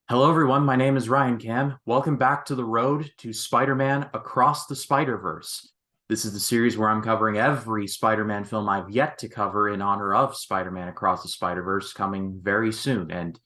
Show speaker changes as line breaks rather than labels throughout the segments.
Hello, everyone. My name is Ryan Cam. Welcome back to the road to Spider-Man Across the Spider-Verse. This is the series where I'm covering every Spider-Man film I've yet to cover in honor of Spider-Man Across the Spider-Verse coming very soon, and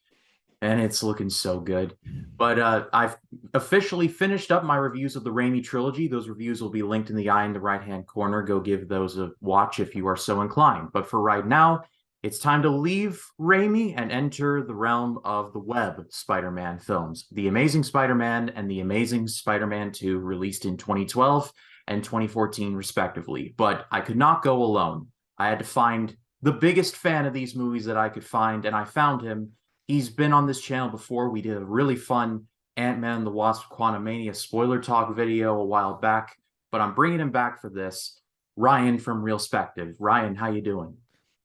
it's looking so good. But I've officially finished up my reviews of the Raimi trilogy. Those reviews will be linked in the eye in the right-hand corner. Go give those a watch if you are so inclined. But for right now, it's time to leave Raimi and enter the realm of the web Spider-Man films. The Amazing Spider-Man and The Amazing Spider-Man 2 released in 2012 and 2014 respectively. But I could not go alone. I had to find the biggest fan of these movies that I could find, and I found him. He's been on this channel before. We did a really fun Ant-Man and the Wasp Quantumania spoiler talk video a while back, but I'm bringing him back for this. Ryan from Realspective. Ryan, how you doing?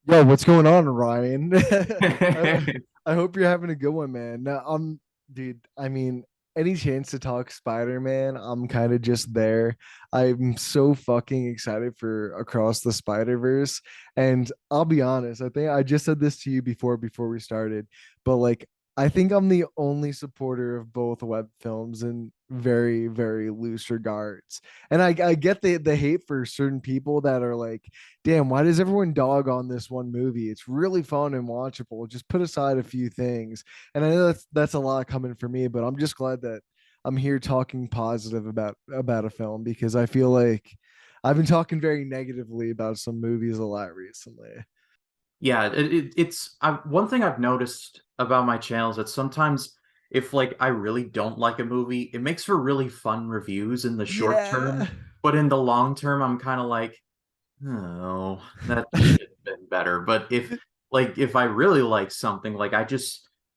Yo, what's going on, Ryan? I, I hope you're having a good one, man. No, dude, I mean, any chance to talk Spider-Man, I'm kind of just there. I'm so fucking excited for Across the Spider-Verse. And I'll be honest, I think I just said this to you before we started, but like I think I'm the only supporter of both web films in very, very loose regards. And I get the hate for certain people that are like, damn, why does everyone dog on this one movie? It's really fun and watchable. Just put aside a few things. And I know that's a lot coming for me, but I'm just glad that I'm here talking positive about a film because I feel like I've been talking very negatively about some movies a lot recently.
Yeah, one thing I've noticed about my channel is that sometimes if like I really don't like a movie, it makes for really fun reviews in the short
Yeah.
term, but in the long term, I'm kind of like, oh, that should have been better. But if I really like something, like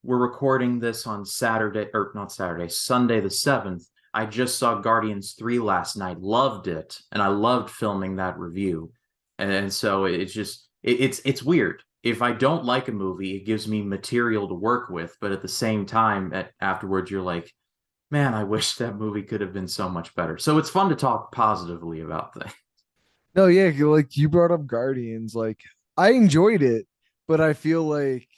we're recording this on Saturday, or not Saturday, Sunday the 7th. I just saw Guardians 3 last night, loved it, and I loved filming that review. And so it's weird. If I don't like a movie, it gives me material to work with, but at the same time, afterwards, you're like, man, I wish that movie could have been so much better. So it's fun to talk positively about things.
No, yeah, like you brought up Guardians. Like I enjoyed it, but I feel like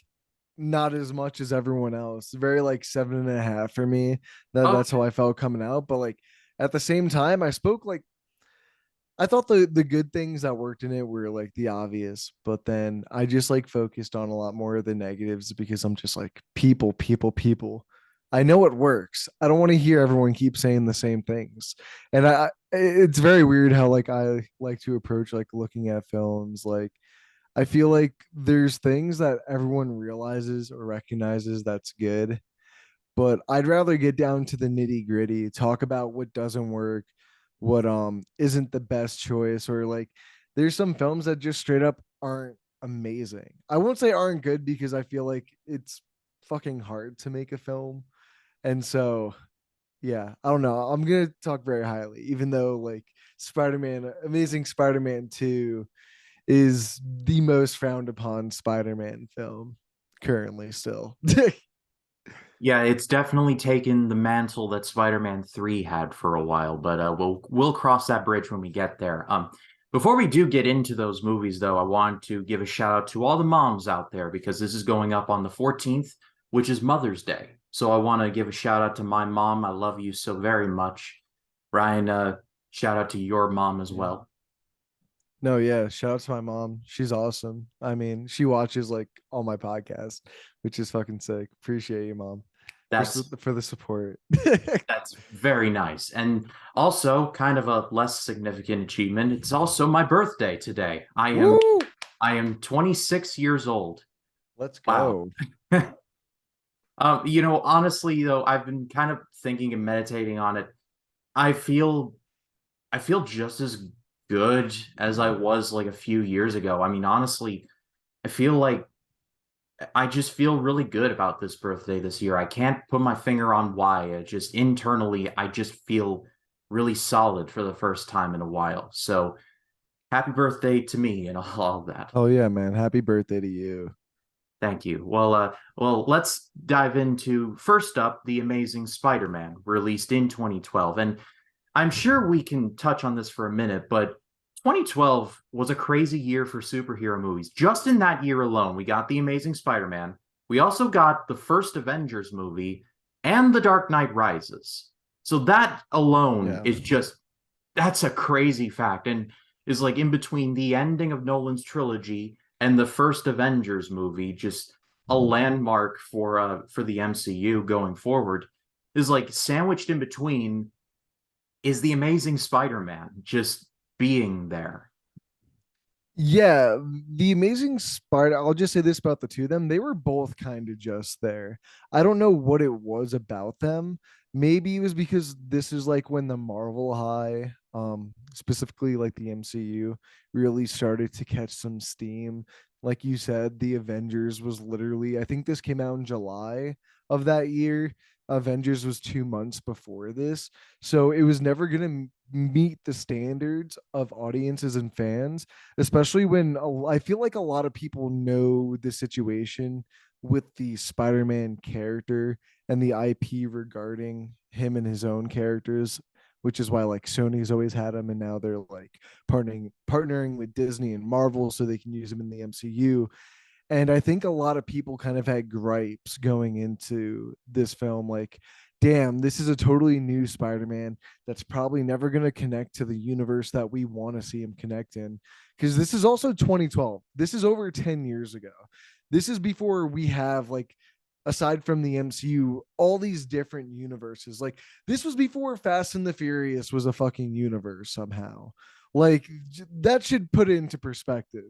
not as much as everyone else. Very like 7.5 for me. That's how
Okay.
I felt coming out. But like at the same time, I spoke like I thought the good things that worked in it were like the obvious, but then I just like focused on a lot more of the negatives because I'm just like people, people, people. I know it works. I don't want to hear everyone keep saying the same things. And it's very weird how like I like to approach like looking at films. Like I feel like there's things that everyone realizes or recognizes that's good, but I'd rather get down to the nitty gritty, talk about what doesn't work, what isn't the best choice, or like there's some films that just straight up aren't amazing. I won't say aren't good because I feel like it's fucking hard to make a film. And so yeah, I don't know. I'm gonna talk very highly, even though like Spider-Man, Amazing Spider-Man 2 is the most frowned upon Spider-Man film currently still.
Yeah, it's definitely taken the mantle that Spider-Man 3 had for a while, but we'll cross that bridge when we get there. Before we do get into those movies, though, I want to give a shout out to all the moms out there because this is going up on the 14th, which is Mother's Day. So I want to give a shout out to my mom. I love you so very much. Ryan, shout out to your mom as
Yeah.
well.
No, yeah. Shout out to my mom. She's awesome. I mean, she watches like all my podcasts, which is fucking sick. Appreciate you, mom,
That's
for the support.
That's very nice. And also kind of a less significant achievement. It's also my birthday today.
Woo!
I am 26 years old.
Let's
Wow.
go.
Honestly though, I've been kind of thinking and meditating on it. I feel I feel just as good as I was like a few years ago. I mean, honestly, I feel like I just feel really good about this birthday this year. I can't put my finger on why. It just internally, I just feel really solid for the first time in a while. So happy birthday to me and all of that.
Oh yeah, man. Happy birthday to you.
Thank you. Well, let's dive into first up, The Amazing Spider-Man, released in 2012. And I'm sure we can touch on this for a minute, but 2012 was a crazy year for superhero movies. Just in that year alone, we got The Amazing Spider-Man. We also got the first Avengers movie, and The Dark Knight Rises. So that alone
Yeah.
is just that's a crazy fact and is like in between the ending of Nolan's trilogy and the first Avengers movie, just a landmark for the MCU going forward. Is like sandwiched in between is the Amazing Spider-Man just being there.
Yeah, the Amazing Spider. I'll just say this about the two of them. They were both kind of just there. I don't know what it was about them. Maybe it was because this is like when the Marvel high, specifically like the MCU, really started to catch some steam. Like you said, the Avengers was literally, I think this came out in July of that year. Avengers was 2 months before this. So it was never going to meet the standards of audiences and fans, especially when I feel like a lot of people know the situation with the Spider-Man character and the IP regarding him and his own characters, which is why like Sony's always had him, and now they're like partnering with Disney and Marvel so they can use him in the MCU. And I think a lot of people kind of had gripes going into this film, like, damn, this is a totally new Spider-Man that's probably never going to connect to the universe that we want to see him connect in. Because this is also 2012. This is over 10 years ago. This is before we have, like, aside from the MCU, all these different universes. Like, this was before Fast and the Furious was a fucking universe somehow. Like, that should put it into perspective.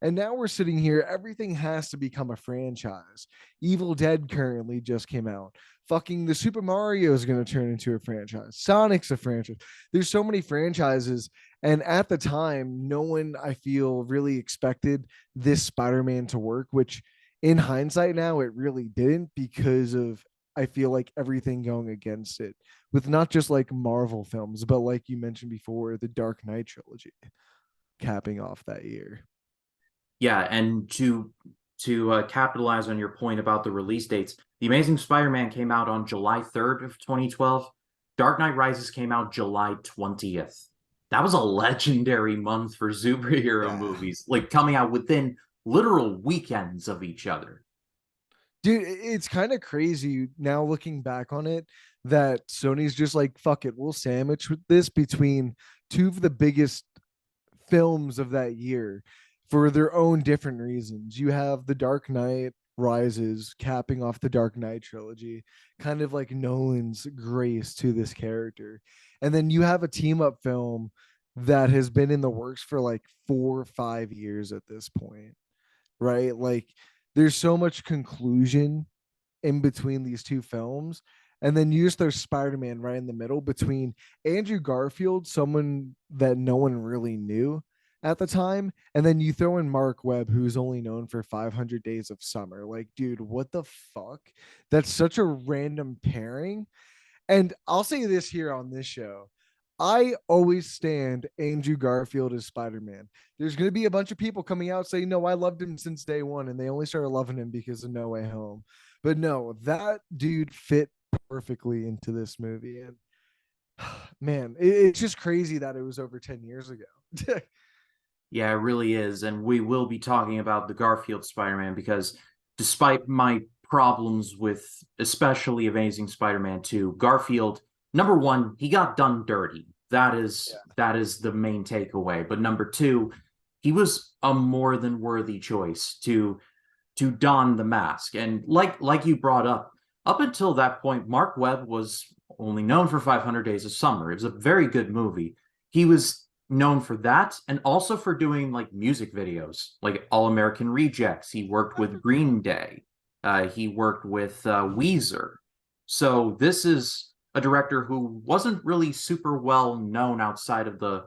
And now we're sitting here, everything has to become a franchise. Evil Dead currently just came out. Fucking the Super Mario is going to turn into a franchise. Sonic's a franchise. There's so many franchises. And at the time, no one, I feel, really expected this Spider-Man to work, which in hindsight now, it really didn't because of, I feel like, everything going against it with not just like Marvel films, but like you mentioned before, the Dark Knight trilogy capping off that year.
Yeah, and to capitalize on your point about the release dates, The Amazing Spider-Man came out on July 3rd of 2012. Dark Knight Rises came out July 20th. That was a legendary month for superhero
Yeah.
movies, like coming out within literal weekends of each other.
Dude, it's kind of crazy now looking back on it that Sony's just like, fuck it, we'll sandwich with this between two of the biggest films of that year for their own different reasons. You have The Dark Knight Rises capping off the Dark Knight trilogy, kind of like Nolan's grace to this character. And then you have a team up film that has been in the works for like 4 or 5 years at this point, right? Like there's so much conclusion in between these two films. And then you just throw Spider-Man right in the middle between Andrew Garfield, someone that no one really knew at the time, and then you throw in Mark Webb, who's only known for 500 Days of Summer. Like, dude, what the fuck? That's such a random pairing. And I'll say this here on this show. I always stand Andrew Garfield as Spider-Man. There's going to be a bunch of people coming out saying, no, I loved him since day one, and they only started loving him because of No Way Home. But no, that dude fit perfectly into this movie. And man, it's just crazy that it was over 10 years ago.
Yeah, it really is. And we will be talking about the Garfield Spider-Man because despite my problems with especially Amazing Spider-Man 2, Garfield, number one, he got done dirty. That is the main takeaway. But number two, he was a more than worthy choice to don the mask. And like you brought up until that point, Mark Webb was only known for 500 Days of Summer. It was a very good movie. He was known for that and also for doing like music videos, like All American Rejects. He worked with Green Day. He worked with Weezer. So this is a director who wasn't really super well known outside of the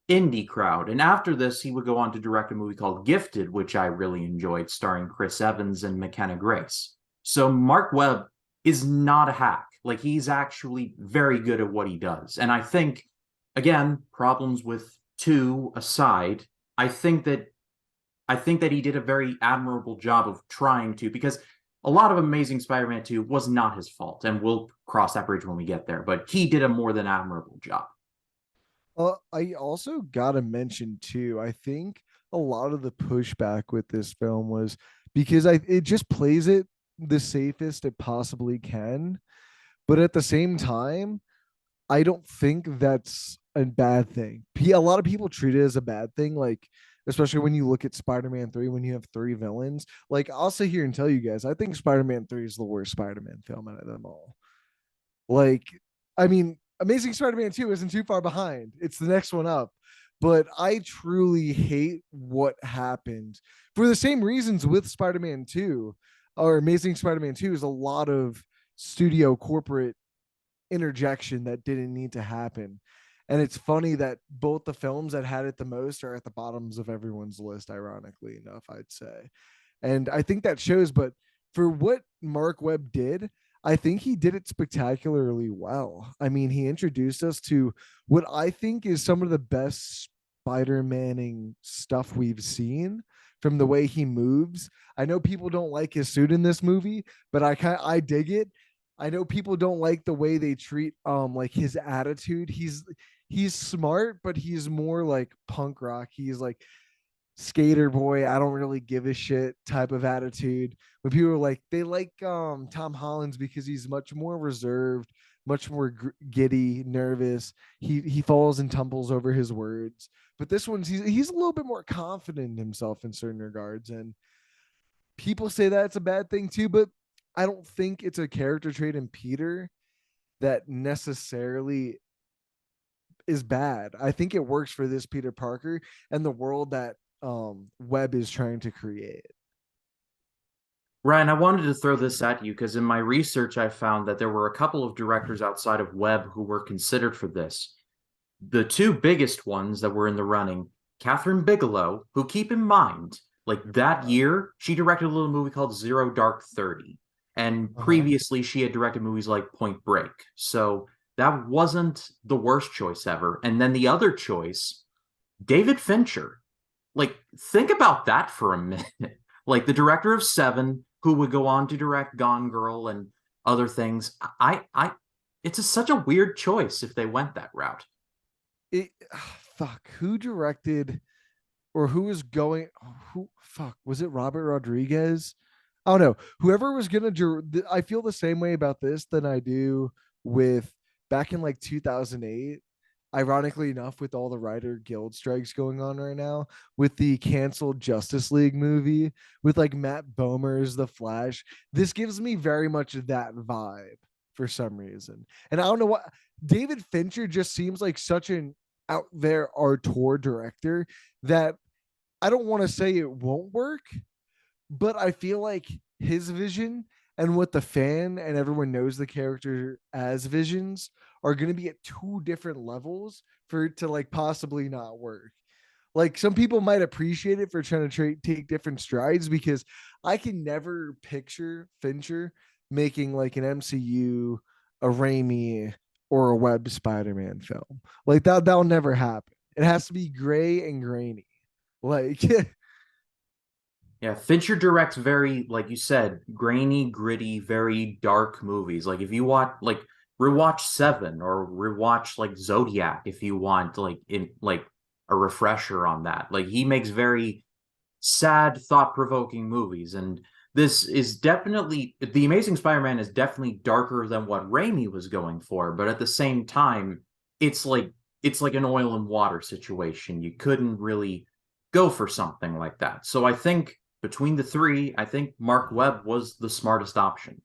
indie crowd. And after this, he would go on to direct a movie called Gifted, which I really enjoyed, starring Chris Evans and McKenna Grace. So Mark Webb is not a hack. Like he's actually very good at what he does. And I think, again, problems with two aside, I think that I think that he did a very admirable job of trying to, because a lot of Amazing Spider-Man 2 was not his fault, and we'll cross that bridge when we get there, but he did a more than admirable job.
I also gotta mention too, I think a lot of the pushback with this film was because it just plays it the safest it possibly can. But at the same time, I don't think that's a bad thing. A lot of people treat it as a bad thing, like especially when you look at Spider-Man 3 when you have three villains. Like I'll sit here and tell you guys, I think Spider-Man 3 is the worst Spider-Man film out of them all. Like, I mean, Amazing Spider-Man 2 isn't too far behind. It's the next one up. But I truly hate what happened for the same reasons with Spider-Man 2 or Amazing Spider-Man 2 is a lot of studio corporate interjection that didn't need to happen. And it's funny that both the films that had it the most are at the bottoms of everyone's list, ironically enough, I'd say. And I think that shows, but for what Mark Webb did, I think he did it spectacularly well. I mean, he introduced us to what I think is some of the best Spider-Maning stuff we've seen from the way he moves. I know people don't like his suit in this movie, but I dig it. I know people don't like the way they treat like his attitude. He's smart, but he's more like punk rock. He's like skater boy, I don't really give a shit type of attitude. When people are like they like Tom Holland's because he's much more reserved, much more giddy, nervous. He falls and tumbles over his words. But this one's he's a little bit more confident in himself in certain regards, and people say that's a bad thing too, but I don't think it's a character trait in Peter that necessarily is bad. I think it works for this Peter Parker and the world that Webb is trying to create.
Ryan, I wanted to throw this at you because in my research, I found that there were a couple of directors outside of Webb who were considered for this. The two biggest ones that were in the running, Catherine Bigelow, who keep in mind, like that year, she directed a little movie called Zero Dark 30. And
Uh-huh.
previously, she had directed movies like Point Break. So that wasn't the worst choice ever. And then the other choice, David Fincher. Like, think about that for a minute. Like, the director of Seven, who would go on to direct Gone Girl and other things. It's such a weird choice if they went that route.
It fuck who directed or who was going who fuck was it Robert Rodriguez? Oh no, whoever was gonna I feel the same way about this than I do with back in like 2008. Ironically enough, with all the writer guild strikes going on right now, with the canceled Justice League movie, with like Matt Bomer's The Flash, this gives me very much that vibe for some reason. And I don't know what David Fincher just seems like such an out there auteur director that I don't want to say it won't work, but I feel like his vision and what the fan and everyone knows the character as visions are going to be at two different levels for it to like possibly not work. Like some people might appreciate it for trying to take different strides because I can never picture Fincher making like an MCU, a Raimi, or a Webb Spider-Man film. Like that'll never happen. It has to be gray and grainy. Like
Yeah, Fincher directs very, like you said, grainy, gritty, very dark movies. Like if you watch, like rewatch Seven or rewatch like Zodiac if you want, like in like a refresher on that. Like he makes very sad, thought-provoking movies, and this is definitely The Amazing Spider-Man is definitely darker than what Raimi was going for, but at the same time, it's like it's like an oil and water situation. You couldn't really go for something like that. So I think between the three, I think Mark Webb was the smartest option.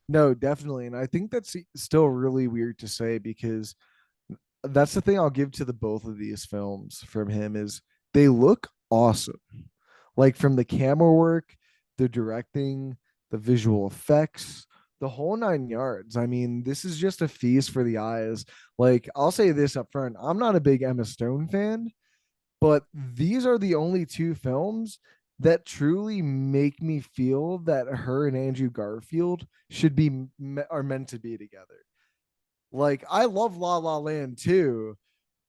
no, definitely. And I think that's still really weird to say because that's the thing I'll give to the both of these films from him is they look awesome. Like from the camera work, the directing, the visual effects, the whole nine yards. I mean, this is just a feast for the eyes. Like I'll say this up front, I'm not a big Emma Stone fan, but these are the only two films that truly make me feel that her and Andrew Garfield should be are meant to be together. Like I love La La Land too,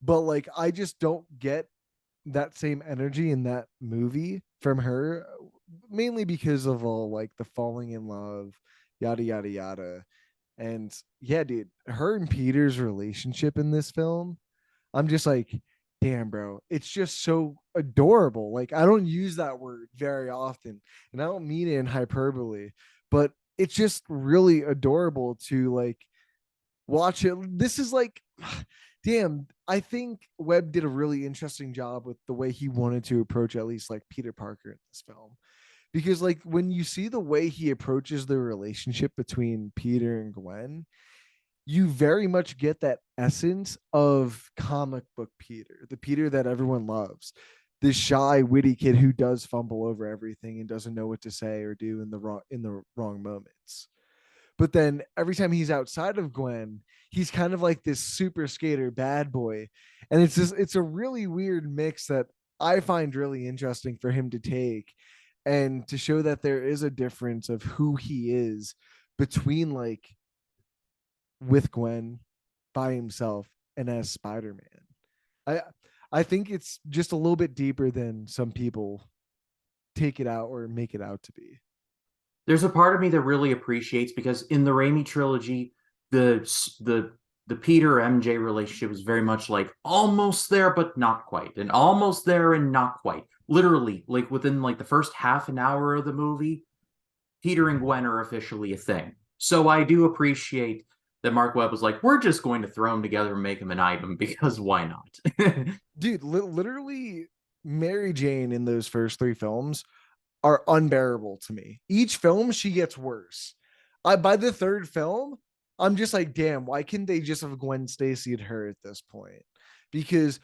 but like I just don't get that same energy in that movie from her, mainly because of all like the falling in love, yada yada yada. And yeah, dude, her and Peter's relationship in this film, I'm just like, damn, bro, it's just so adorable. Like I don't use that word very often, and I don't mean it in hyperbole, but it's just really adorable to like watch it. This is like, damn, I think Webb did a really interesting job with the way he wanted to approach at least like Peter Parker in this film. Because like when you see the way he approaches the relationship between Peter and Gwen, you very much get that essence of comic book Peter, the Peter that everyone loves. This shy, witty kid who does fumble over everything and doesn't know what to say or do in the wrong moments. But then every time he's outside of Gwen, he's kind of like this super skater bad boy. And it's a really weird mix that I find really interesting for him to take and to show that there is a difference of who he is between like with Gwen by himself and as Spider-Man. I I think it's just a little bit deeper than some people take it out or make it out to be.
There's a part of me that really appreciates because in the Raimi trilogy, the Peter MJ relationship is very much like almost there but not quite, and almost there and not quite. Literally, like within like the first half an hour of the movie, Peter and Gwen are officially a thing. So I do appreciate that Mark Webb was like, we're just going to throw them together and make them an item because why not?
Dude, literally Mary Jane in those first three films are unbearable to me. Each film she gets worse. I by the third film, I'm just like, damn, why can't they just have Gwen Stacy at her at this point? Because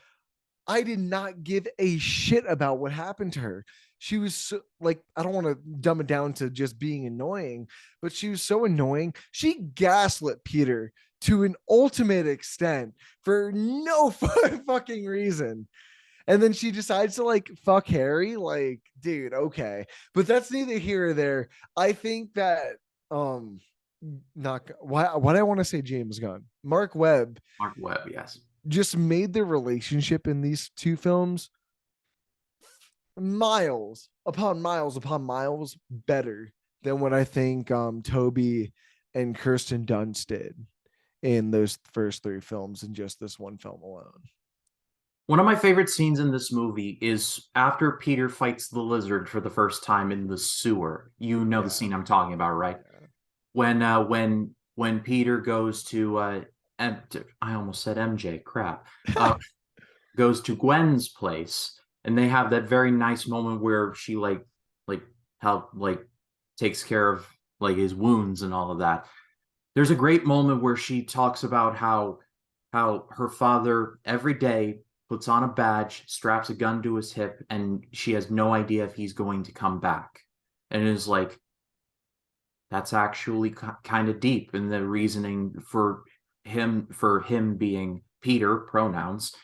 I did not give a shit about what happened to her. She was so, like, I don't want to dumb it down to just being annoying, but she was so annoying. She gaslit Peter to an ultimate extent for no fucking reason. And then she decides to like fuck Harry. Like, dude, okay. But that's neither here or there. I think that not why do I want to say James Gunn? Mark Webb
Mark Webb, yes.
just made the relationship in these two films miles upon miles better than what I think Toby and Kirsten Dunst did in those first three films in just this one film alone.
One of my favorite scenes in this movie is after Peter fights the lizard for the first time in the sewer. You know the
Yeah.
scene I'm talking about, right?
Yeah.
When Peter goes to I almost said MJ, crap. Goes to Gwen's place and they have that very nice moment where she like how like takes care of like his wounds and all of that. There's a great moment where she talks about how her father every day puts on a badge, straps a gun to his hip, and she has no idea if he's going to come back. And it is like, that's actually kind of deep in the reasoning for him being Peter pronouns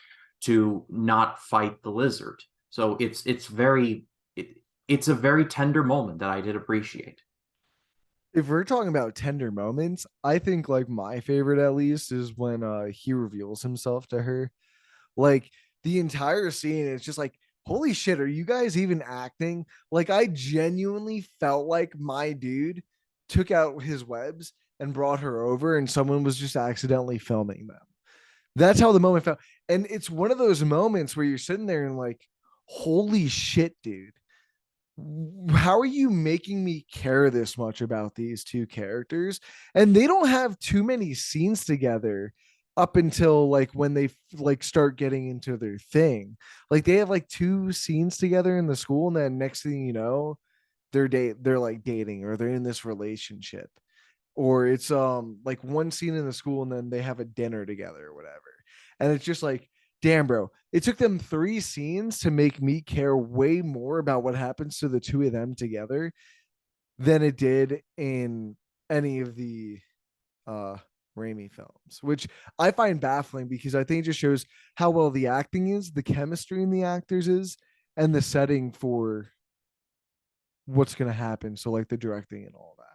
to not fight the lizard. So it's a very tender moment that I did appreciate.
If we're talking about tender moments, I think like my favorite at least is when he reveals himself to her. Like the entire scene is just like, holy shit, are you guys even acting? Like I genuinely felt like my dude took out his webs and brought her over and someone was just accidentally filming them. That's how the moment felt. And it's one of those moments where you're sitting there and like, holy shit, dude. How are you making me care this much about these two characters? And they don't have too many scenes together up until like when they like start getting into their thing. Like they have like two scenes together in the school, and then next thing you know, they're like dating or they're in this relationship. Or it's like one scene in the school and then they have a dinner together or whatever. And it's just like, damn, bro, it took them three scenes to make me care way more about what happens to the two of them together than it did in any of the uh Raimi films, which I find baffling because I think it just shows how well the acting is, the chemistry in the actors is, and the setting for what's going to happen. So, like the directing and all that.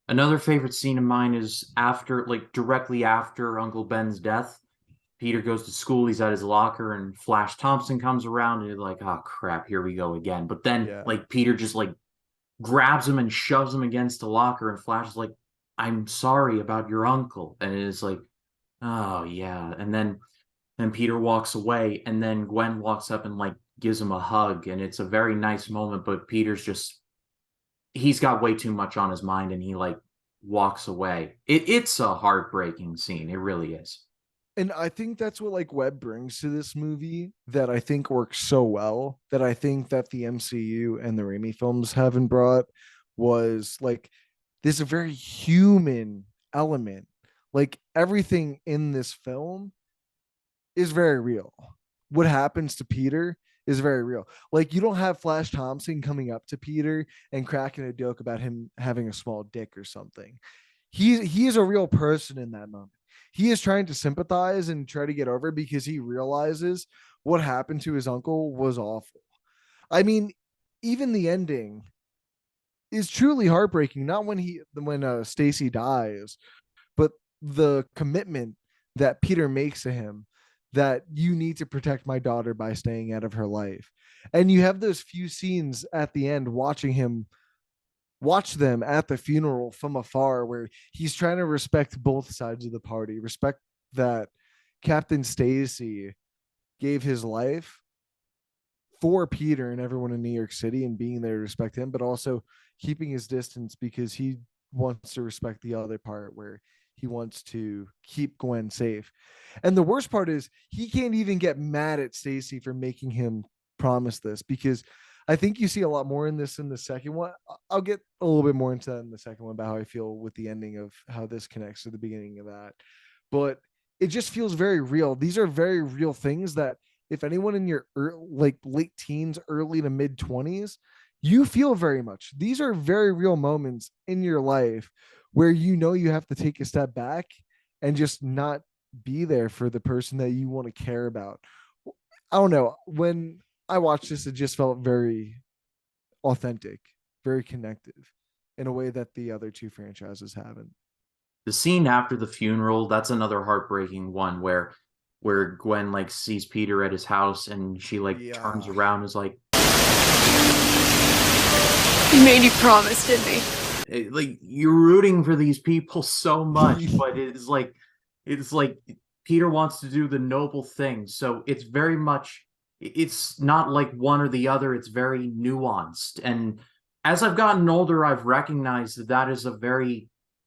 Another favorite scene of mine is after, like, directly after Uncle Ben's death. Peter goes to school, he's at his locker, and Flash Thompson comes around, and you're like, oh crap, here we go again. But then,
Yeah.
like, Peter just like grabs him and shoves him against the locker, and Flash is like, I'm sorry about your uncle. And it is like, oh yeah. And then Peter walks away, and then Gwen walks up and like gives him a hug, and it's a very nice moment, but Peter's just he's got way too much on his mind and he like walks away. It's a heartbreaking scene. It really is.
And I think that's what like Webb brings to this movie that I think works so well, that I think that the MCU and the Raimi films haven't brought, was like this very human element. Like everything in this film is very real. What happens to Peter is very real. Like you don't have Flash Thompson coming up to Peter and cracking a joke about him having a small dick or something. He is a real person in that moment. He is trying to sympathize and try to get over because he realizes what happened to his uncle was awful. I mean, even the ending is truly heartbreaking. Not when Stacy dies, but the commitment that Peter makes to him, that you need to protect my daughter by staying out of her life. And you have those few scenes at the end watching him watch them at the funeral from afar where he's trying to respect both sides of the party, respect that Captain Stacy gave his life for Peter and everyone in New York City and being there to respect him, but also keeping his distance because he wants to respect the other part where he wants to keep Gwen safe. And the worst part is he can't even get mad at Stacy for making him promise this, because I think you see a lot more in this in the second one. I'll get a little bit more into that in the second one about how I feel with the ending of how this connects to the beginning of that. But it just feels very real. These are very real things that if anyone in your like late teens, early to mid 20s, you feel very much. These are very real moments in your life where you know you have to take a step back and just not be there for the person that you want to care about. I don't know. When I watched this, it just felt very authentic, very connective in a way that the other two franchises haven't.
The scene after the funeral, that's another heartbreaking one where Gwen like sees Peter at his house and she like turns
Yeah.
around and is like,
You made you promise, didn't he?
like you're rooting for these people so much, but it's like Peter wants to do the noble thing. So it's very much, it's not like one or the other. It's very nuanced. And as I've gotten older, I've recognized that that is it's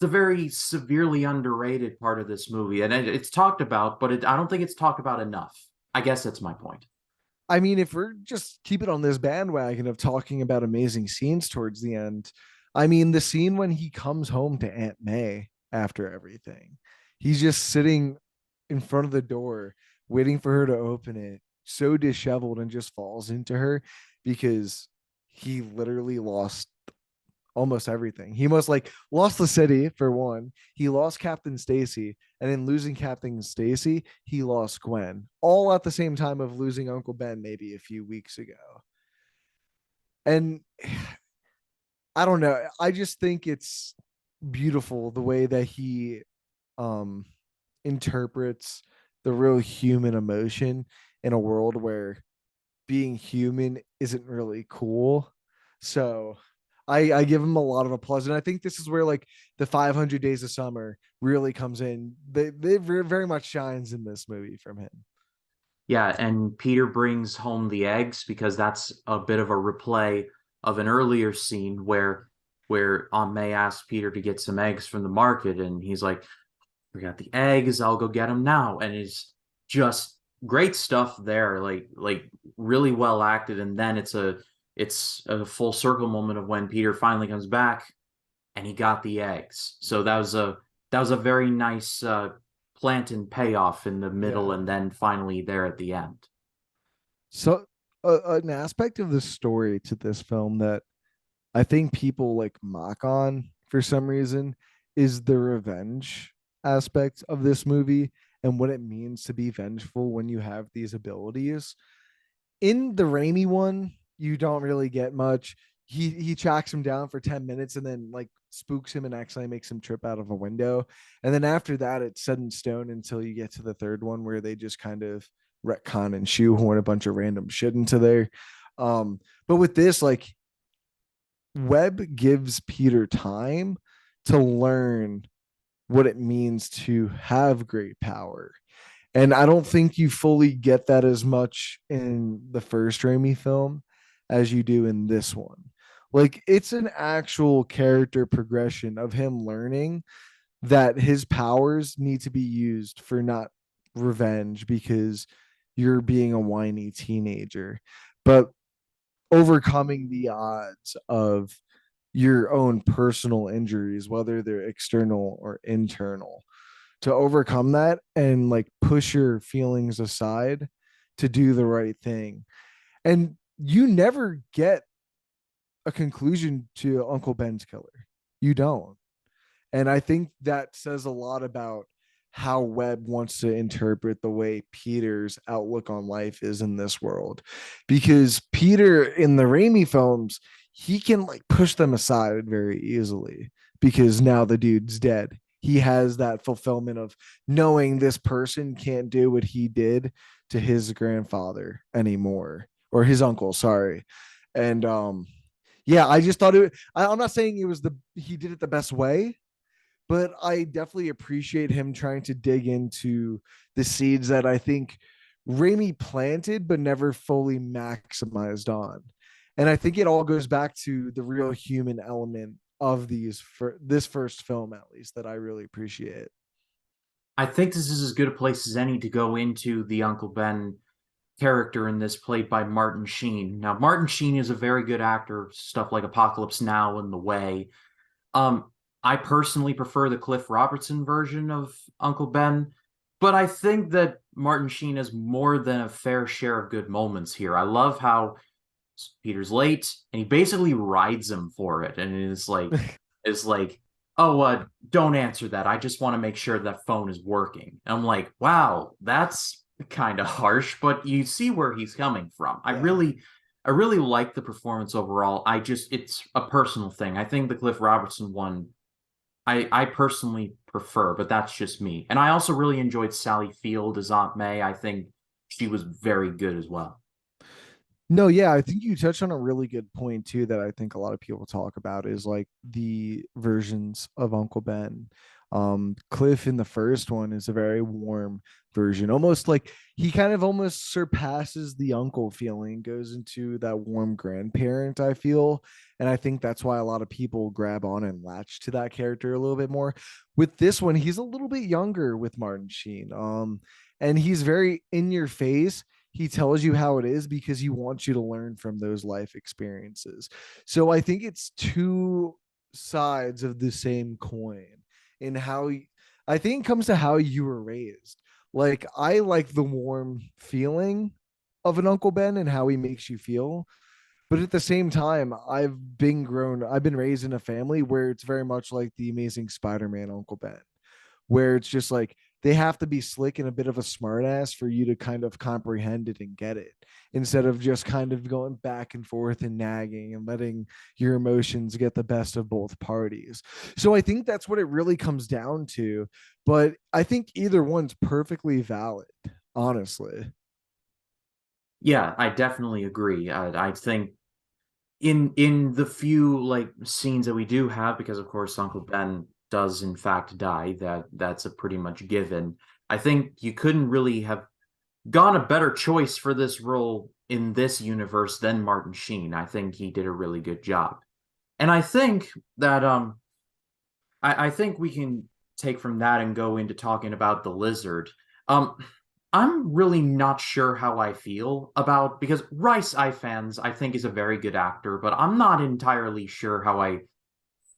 a very severely underrated part of this movie. And it's talked about, but I don't think it's talked about enough. I guess that's my point.
I mean, if we're just keep it on this bandwagon of talking about amazing scenes towards the end, I mean, the scene when he comes home to Aunt May after everything, he's just sitting in front of the door, waiting for her to open it, so disheveled, and just falls into her because he literally lost almost everything. He must like lost the city for one. He lost Captain Stacy, and in losing Captain Stacy, he lost Gwen. All at the same time of losing Uncle Ben maybe a few weeks ago. And I don't know. I just think it's beautiful the way that he um interprets the real human emotion in a world where being human isn't really cool. So I give him a lot of applause. And I think this is where like the 500 Days of Summer really comes in. They very much shines in this movie from him.
Yeah, and Peter brings home the eggs because that's a bit of a replay of an earlier scene where Aunt May asks Peter to get some eggs from the market, and he's like, "We got the eggs. I'll go get them now." And it's just great stuff there, like really well acted. And then it's a full circle moment of when Peter finally comes back and he got the eggs. So that was a very nice plant and payoff in the middle,
Yeah.
and then finally there at the end.
So an aspect of the story to this film that I think people like mock on for some reason is the revenge aspect of this movie and what it means to be vengeful when you have these abilities. In the Raimi one, you don't really get much. He tracks him down for 10 minutes and then like spooks him and actually makes him trip out of a window. And then after that, it's set in stone until you get to the third one where they just kind of retcon and shoehorn a bunch of random shit into there. But with this, like Webb gives Peter time to learn what it means to have great power. And I don't think you fully get that as much in the first Raimi film as you do in this one. Like it's an actual character progression of him learning that his powers need to be used for not revenge because you're being a whiny teenager, but overcoming the odds of your own personal injuries, whether they're external or internal, to overcome that and like push your feelings aside to do the right thing. And you never get a conclusion to Uncle Ben's killer. You don't. And I think that says a lot about how Webb wants to interpret the way Peter's outlook on life is in this world. Because Peter in the Raimi films, he can like push them aside very easily because now the dude's dead. He has that fulfillment of knowing this person can't do what he did to his grandfather anymore, or his uncle, sorry. And yeah, I just thought I'm not saying it was he did it the best way, but I definitely appreciate him trying to dig into the seeds that I think Raimi planted but never fully maximized on. And I think it all goes back to the real human element of this first film, at least, that I really appreciate.
I think this is as good a place as any to go into the Uncle Ben character in this, played by Martin Sheen. Now, Martin Sheen is a very good actor, stuff like Apocalypse Now and The Way. I personally prefer the Cliff Robertson version of Uncle Ben, but I think that Martin Sheen has more than a fair share of good moments here. I love how Peter's late and he basically rides him for it, and it's like, oh, don't answer that. I just want to make sure that phone is working. And I'm like, wow, that's kind of harsh, but you see where he's coming from.
Yeah.
I really like the performance overall. It's a personal thing. I think the Cliff Robertson one I personally prefer, but that's just me. And I also really enjoyed Sally Field as Aunt May. I think she was very good as well.
No, yeah, I think you touched on a really good point too that I think a lot of people talk about is like the versions of Uncle Ben. Cliff in the first one is a very warm version, almost like he kind of almost surpasses the uncle feeling, goes into that warm grandparent, I feel. And I think that's why a lot of people grab on and latch to that character a little bit more. With this one, he's a little bit younger with Martin Sheen. And he's very in your face. He tells you how it is because he wants you to learn from those life experiences. So I think it's two sides of the same coin in I think it comes to how you were raised. Like I like the warm feeling of an Uncle Ben and how he makes you feel. But at the same time, I've been raised in a family where it's very much like the Amazing Spider-Man Uncle Ben, where it's just like they have to be slick and a bit of a smartass for you to kind of comprehend it and get it, instead of just kind of going back and forth and nagging and letting your emotions get the best of both parties. So I think that's what it really comes down to. But I think either one's perfectly valid, honestly.
Yeah, I definitely agree. I think in the few like scenes that we do have, because of course Uncle Ben does in fact die, that's a pretty much given. I think you couldn't really have gone a better choice for this role in this universe than Martin Sheen. I think he did a really good job. And I think that I think we can take from that and go into talking about the lizard. Um, I'm really not sure how I feel about, because Rice Ifans I think is a very good actor, but I'm not entirely sure how I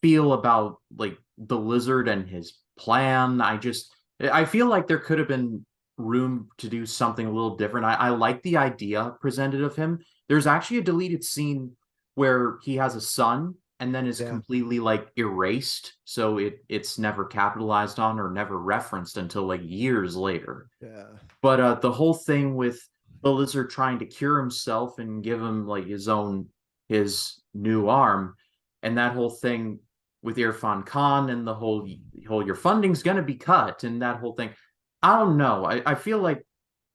feel about like the lizard and his plan. I feel like there could have been room to do something a little different. I like the idea presented of him. There's actually a deleted scene where he has a son and then is
Yeah.
completely like erased, so it's never capitalized on or never referenced until like years later.
Yeah.
But the whole thing with the lizard trying to cure himself and give him like his new arm, and that whole thing with Irfan Khan and the whole your funding's gonna be cut and that whole thing. I don't know. I feel like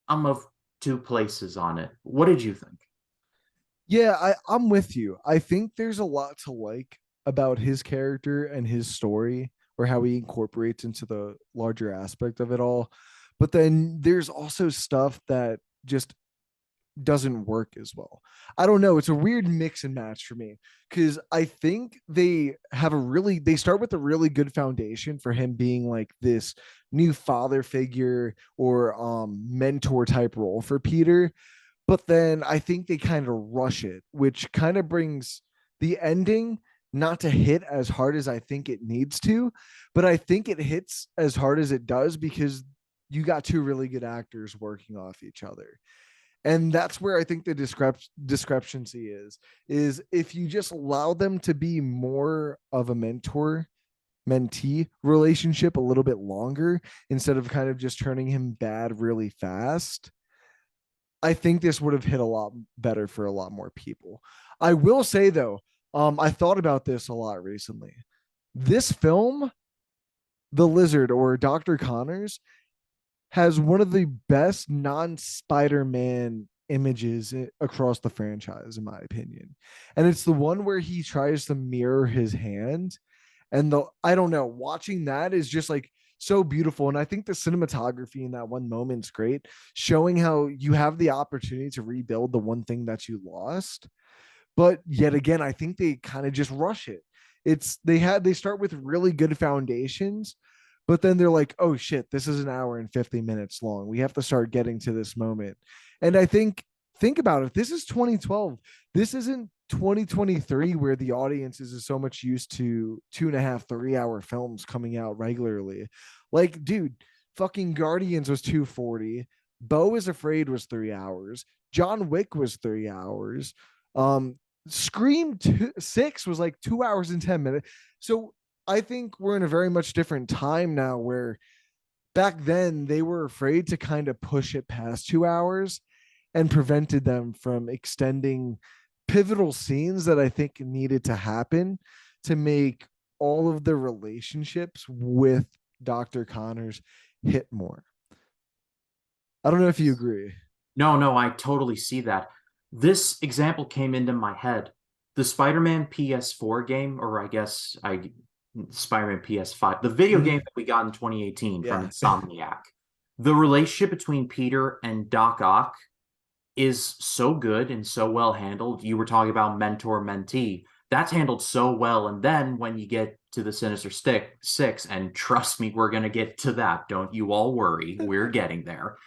I'm of two places on it. What did you think?
Yeah, I'm with you. I think there's a lot to like about his character and his story, or how he incorporates into the larger aspect of it all. But then there's also stuff that just doesn't work as well. I don't know. It's a weird mix and match for me because I think they start with a really good foundation for him being like this new father figure or mentor type role for Peter. But then I think they kind of rush it, which kind of brings the ending not to hit as hard as I think it needs to, but I think it hits as hard as it does because you got two really good actors working off each other. And that's where I think the discrepancy is if you just allow them to be more of a mentor mentee relationship a little bit longer instead of kind of just turning him bad really fast. I think this would have hit a lot better for a lot more people. I will say though, I thought about this a lot recently. This film, The Lizard or Dr. Connors, has one of the best non-Spider-Man images across the franchise, in my opinion. And it's the one where he tries to mirror his hand. And I don't know, watching that is just like so beautiful. And I think the cinematography in that one moment's great, showing how you have the opportunity to rebuild the one thing that you lost. But yet again, I think they kind of just rush it. They start with really good foundations, but then they're like, oh shit, this is an hour and 50 minutes long. We have to start getting to this moment. And I think about it. This is 2012. This isn't 2023 where the audience is so much used to 2.5, 3 hour films coming out regularly. Like, dude, fucking Guardians was 240. Beau is Afraid was 3 hours. John Wick was 3 hours. Scream 6 was like 2 hours and 10 minutes. So I think we're in a very much different time now where back then they were afraid to kind of push it past 2 hours and prevented them from extending pivotal scenes that I think needed to happen to make all of the relationships with Dr. Connors hit more. I don't know if you agree.
No, I totally see that. This example came into my head. The Spider-Man PS4 game, or I guess Spider-Man PS5, the video game that we got in 2018 from
Yeah.
Insomniac. The relationship between Peter and Doc Ock is so good and so well handled. You were talking about mentor mentee. That's handled so well. And then when you get to the Sinister Six, and trust me, we're gonna get to that. Don't you all worry. We're getting there.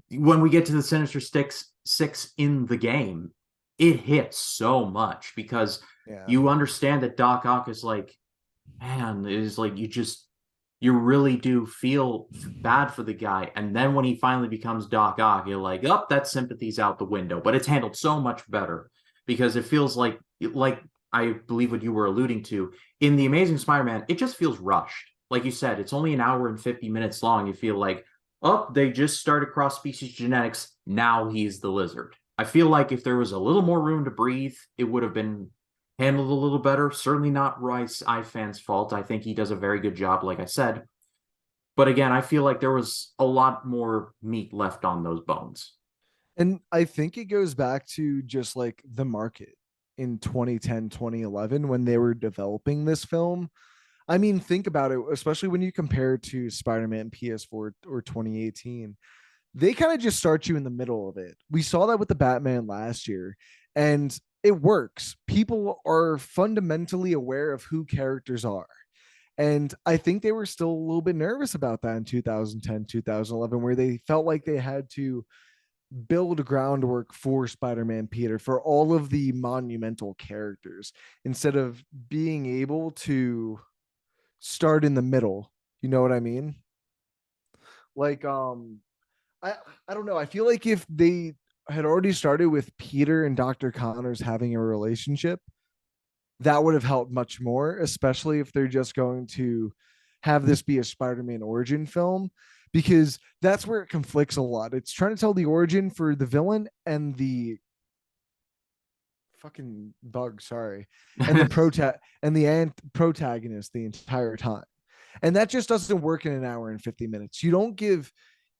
When we get to the Sinister Six in the game, it hits so much because
Yeah.
you understand that Doc Ock is like, man, is like you really do feel bad for the guy. And then when he finally becomes Doc Ock, you're like, oh, that sympathy's out the window. But it's handled so much better because it feels like I believe what you were alluding to in The Amazing Spider-Man, it just feels rushed. Like you said, it's only an hour and 50 minutes long. You feel like, oh, they just started cross species genetics. Now he's the Lizard. I feel like if there was a little more room to breathe, it would have been handled a little better. Certainly not Rice Ifan's fault. I think he does a very good job, like I said. But again, I feel like there was a lot more meat left on those bones.
And I think it goes back to just like the market in 2010, 2011 when they were developing this film. I mean, think about it, especially when you compare it to Spider-Man PS4 or 2018. They kind of just start you in the middle of it. We saw that with the Batman last year, and it works. People are fundamentally aware of who characters are. And I think they were still a little bit nervous about that in 2010, 2011, where they felt like they had to build groundwork for Spider-Man Peter for all of the monumental characters instead of being able to start in the middle. You know what I mean? Like I I don't know. I feel like if they had already started with Peter and Dr. Connors having a relationship, that would have helped much more, especially if they're just going to have this be a Spider-Man origin film, because that's where it conflicts a lot. It's trying to tell the origin for the villain and the fucking bug, sorry, and the protagonist the entire time. And that just doesn't work in an hour and 50 minutes. You don't give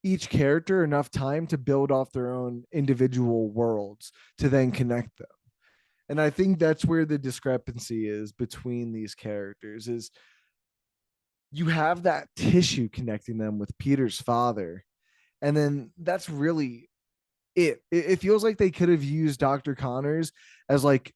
each character enough time to build off their own individual worlds to then connect them. And I think that's where the discrepancy is between these characters is you have that tissue connecting them with Peter's father. And then that's really it feels like they could have used Dr. Connors as like,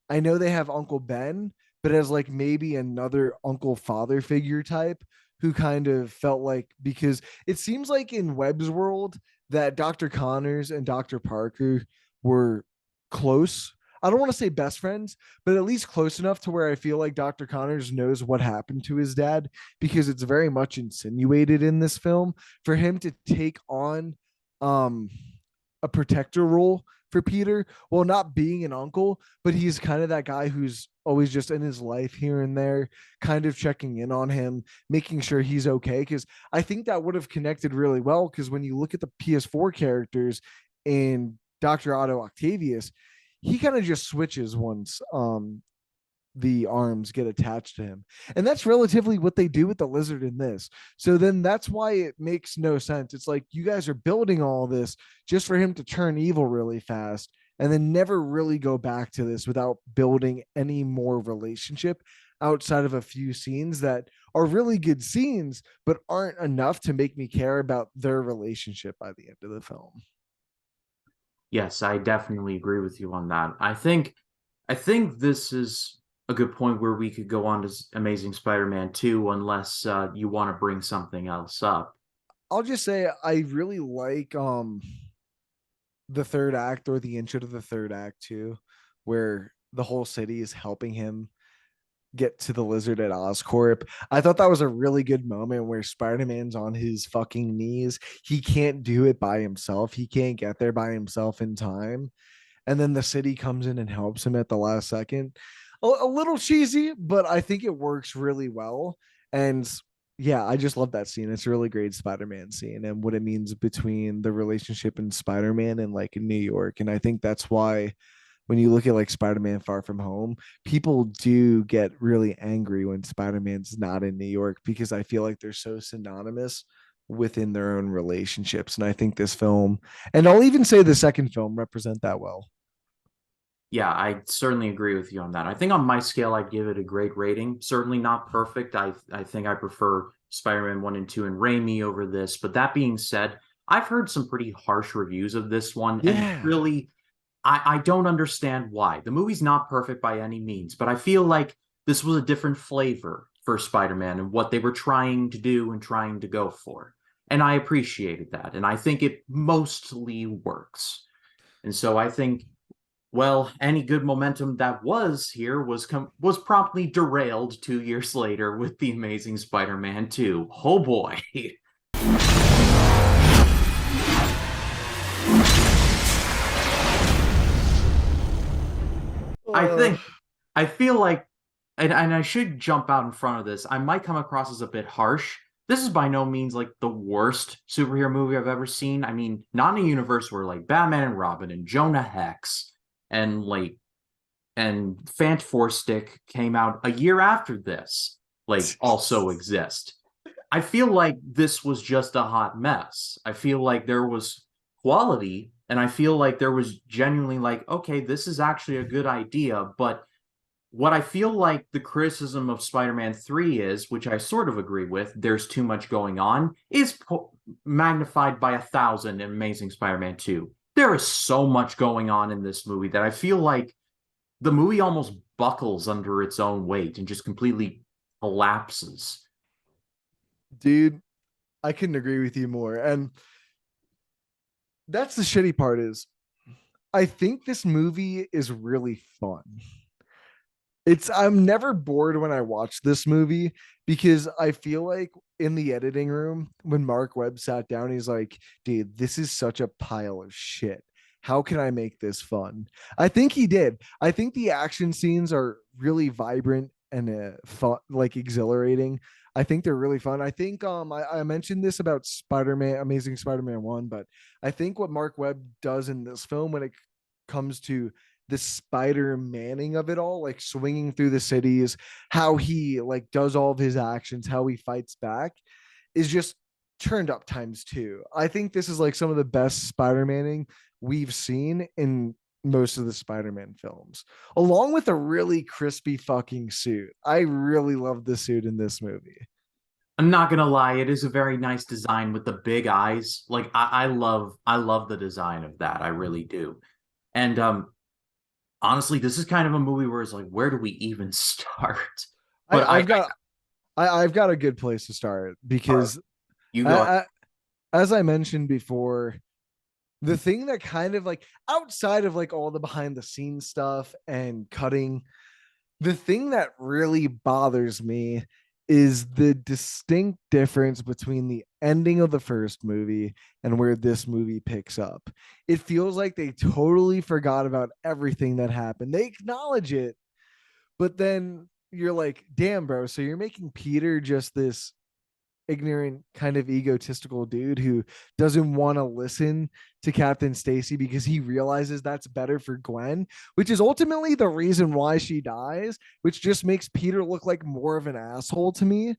I know they have Uncle Ben, but as like maybe another uncle father figure type who kind of felt like, because it seems like in Webb's world that Dr. Connors and Dr. Parker were close. I don't want to say best friends, but at least close enough to where I feel like Dr. Connors knows what happened to his dad, because it's very much insinuated in this film for him to take on um a protector role for Peter, well, not being an uncle, but he's kind of that guy who's always just in his life here and there, kind of checking in on him, making sure he's okay. Because I think that would have connected really well. Because when you look at the PS4 characters in Dr. Otto Octavius, he kind of just switches once the arms get attached to him. And that's relatively what they do with the lizard in this. So then that's why it makes no sense. It's like you guys are building all this just for him to turn evil really fast and then never really go back to this without building any more relationship outside of a few scenes that are really good scenes, but aren't enough to make me care about their relationship by the end of the film.
Yes, I definitely agree with you on that. I think this is a good point where we could go on to Amazing Spider-Man 2 unless you want to bring something else up.
I'll just say I really like the third act, or the intro to the third act too, where the whole city is helping him get to the lizard at Oscorp. I thought that was a really good moment where Spider-Man's on his fucking knees. He can't do it by himself. He can't get there by himself in time. And then the city comes in and helps him at the last second. A little cheesy, but I think it works really well. And yeah, I just love that scene. It's a really great Spider-Man scene and what it means between the relationship in Spider-Man and like New York. And I think that's why when you look at like Spider-Man Far From Home, people do get really angry when Spider-Man's not in New York, because I feel like they're so synonymous within their own relationships. And I think this film, and I'll even say the second film, represent that well.
Yeah, I certainly agree with you on that. I think on my scale, I'd give it a great rating. Certainly not perfect. I think I prefer Spider-Man 1 and 2 and Raimi over this. But that being said, I've heard some pretty harsh reviews of this one. And
Yeah.
really, I don't understand why. The movie's not perfect by any means, but I feel like this was a different flavor for Spider-Man and what they were trying to do and trying to go for. And I appreciated that. And I think it mostly works. And so I think, well, any good momentum that was here was promptly derailed 2 years later with The Amazing Spider-Man 2. Oh boy. I
Uh,
think I feel like, and I should jump out in front of this. I might come across as a bit harsh. This is by no means like the worst superhero movie I've ever seen. I mean, not in a universe where like Batman and Robin and Jonah Hex and like and Fant Four Stick came out a year after this, like also exist. I feel like this was just a hot mess. I feel like there was quality, and I feel like there was genuinely like, okay, this is actually a good idea. But what I feel like the criticism of Spider-Man 3 is, which I sort of agree with, there's too much going on, is magnified by 1,000 in Amazing Spider-Man 2. There is so much going on in this movie that I feel like the movie almost buckles under its own weight and just completely collapses.
dude, I couldn't agree with you more. And that's the shitty part is I think this movie is really fun. I'm never bored when I watch this movie, because I feel like in the editing room when Mark Webb sat down, he's like, dude, this is such a pile of shit. How can I make this fun? I think he did. I think the action scenes are really vibrant and fun, like exhilarating. I think they're really fun. I think I mentioned this about Spider-Man, Amazing Spider-Man 1, but I think what Mark Webb does in this film when it comes to the Spider Manning of it all, like swinging through the cities, how he like does all of his actions, how he fights back, is just turned up times two. I think this is like some of the best Spider Manning we've seen in most of the Spider-Man films, along with a really crispy fucking suit. I really love the suit in this movie.
I'm not gonna lie, it is a very nice design with the big eyes. Like I love the design of that. I really do. And honestly, this is kind of a movie where it's like, where do we even start? But
I've got I've got a good place to start because
you go.
as I mentioned before, the thing that kind of like outside of like all the behind the scenes stuff and cutting, the thing that really bothers me is the distinct difference between the ending of the first movie and where this movie picks up. It feels like they totally forgot about everything that happened. They acknowledge it, but then you're like, damn, bro. So you're making Peter just this ignorant, kind of egotistical dude who doesn't want to listen to Captain Stacy because he realizes that's better for Gwen, which is ultimately the reason why she dies, which just makes Peter look like more of an asshole to me,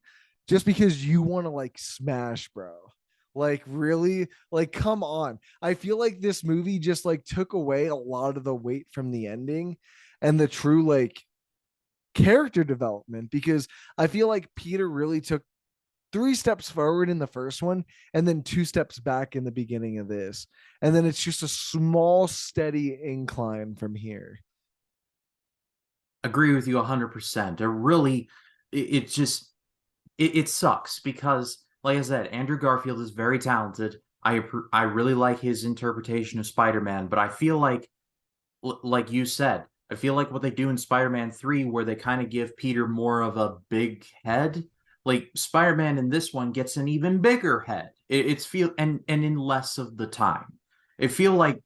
just because you want to like smash, bro. Like, really? Like, come on. I feel like this movie just like took away a lot of the weight from the ending and the true like character development, because I feel like Peter really took 3 steps forward in the first one and then 2 steps back in the beginning of this. And then it's just a small, steady incline from here.
Agree with you 100%. It really, it just, it sucks because, like I said, Andrew Garfield is very talented. I really like his interpretation of Spider-Man, but I feel like you said, I feel like what they do in Spider-Man 3, where they kind of give Peter more of a big head, like Spider-Man in this one gets an even bigger head. It's feel and in less of the time. It feel like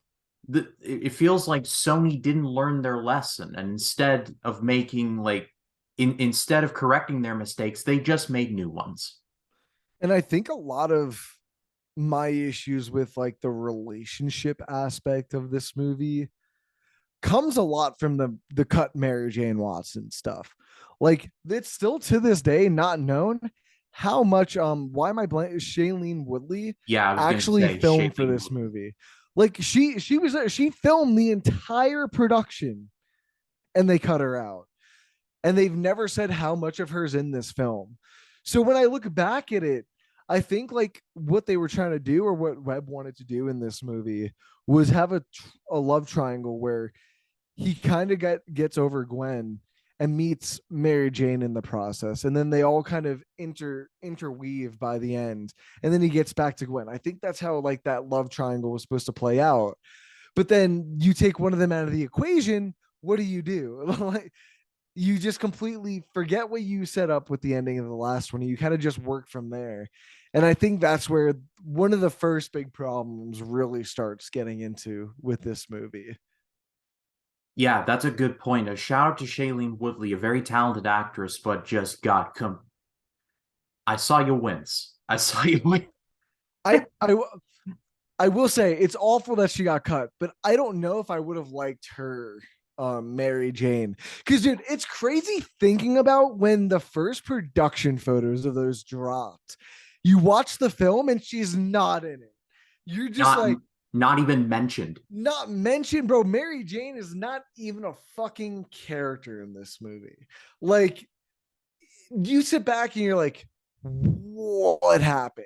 it feels like Sony didn't learn their lesson, and instead of making like instead of correcting their mistakes, they just made new ones.
And I think a lot of my issues with like the relationship aspect of this movie comes a lot from the cut Mary Jane Watson stuff. Like, it's still to this day not known how much why am I blank Shailene Woodley
Yeah, I was gonna
actually
say
filmed for
Shailene
this
Woodley.
movie. Like, she filmed the entire production and they cut her out. And they've never said how much of her's in this film. So when I look back at it, I think like what they were trying to do, or what Webb wanted to do in this movie, was have a love triangle where he kind of gets over Gwen and meets Mary Jane in the process, and then they all kind of interweave by the end, and then he gets back to Gwen. I think that's how like that love triangle was supposed to play out. But then you take one of them out of the equation, what do? Like, you just completely forget what you set up with the ending of the last one. You kind of just work from there. And I think that's where one of the first big problems really starts getting into with this movie.
Yeah, that's a good point. A shout out to Shailene Woodley, a very talented actress, but just got I saw you wince. I saw you win.
I I I will say it's awful that she got cut, but I don't know if I would have liked her Mary Jane. Because dude, it's crazy thinking about when the first production photos of those dropped. You watch the film and she's not in it. You're just
Not
like,
not even mentioned.
not mentioned, bro. Mary Jane is not even a fucking character in this movie. Like, you sit back and you're like, what happened?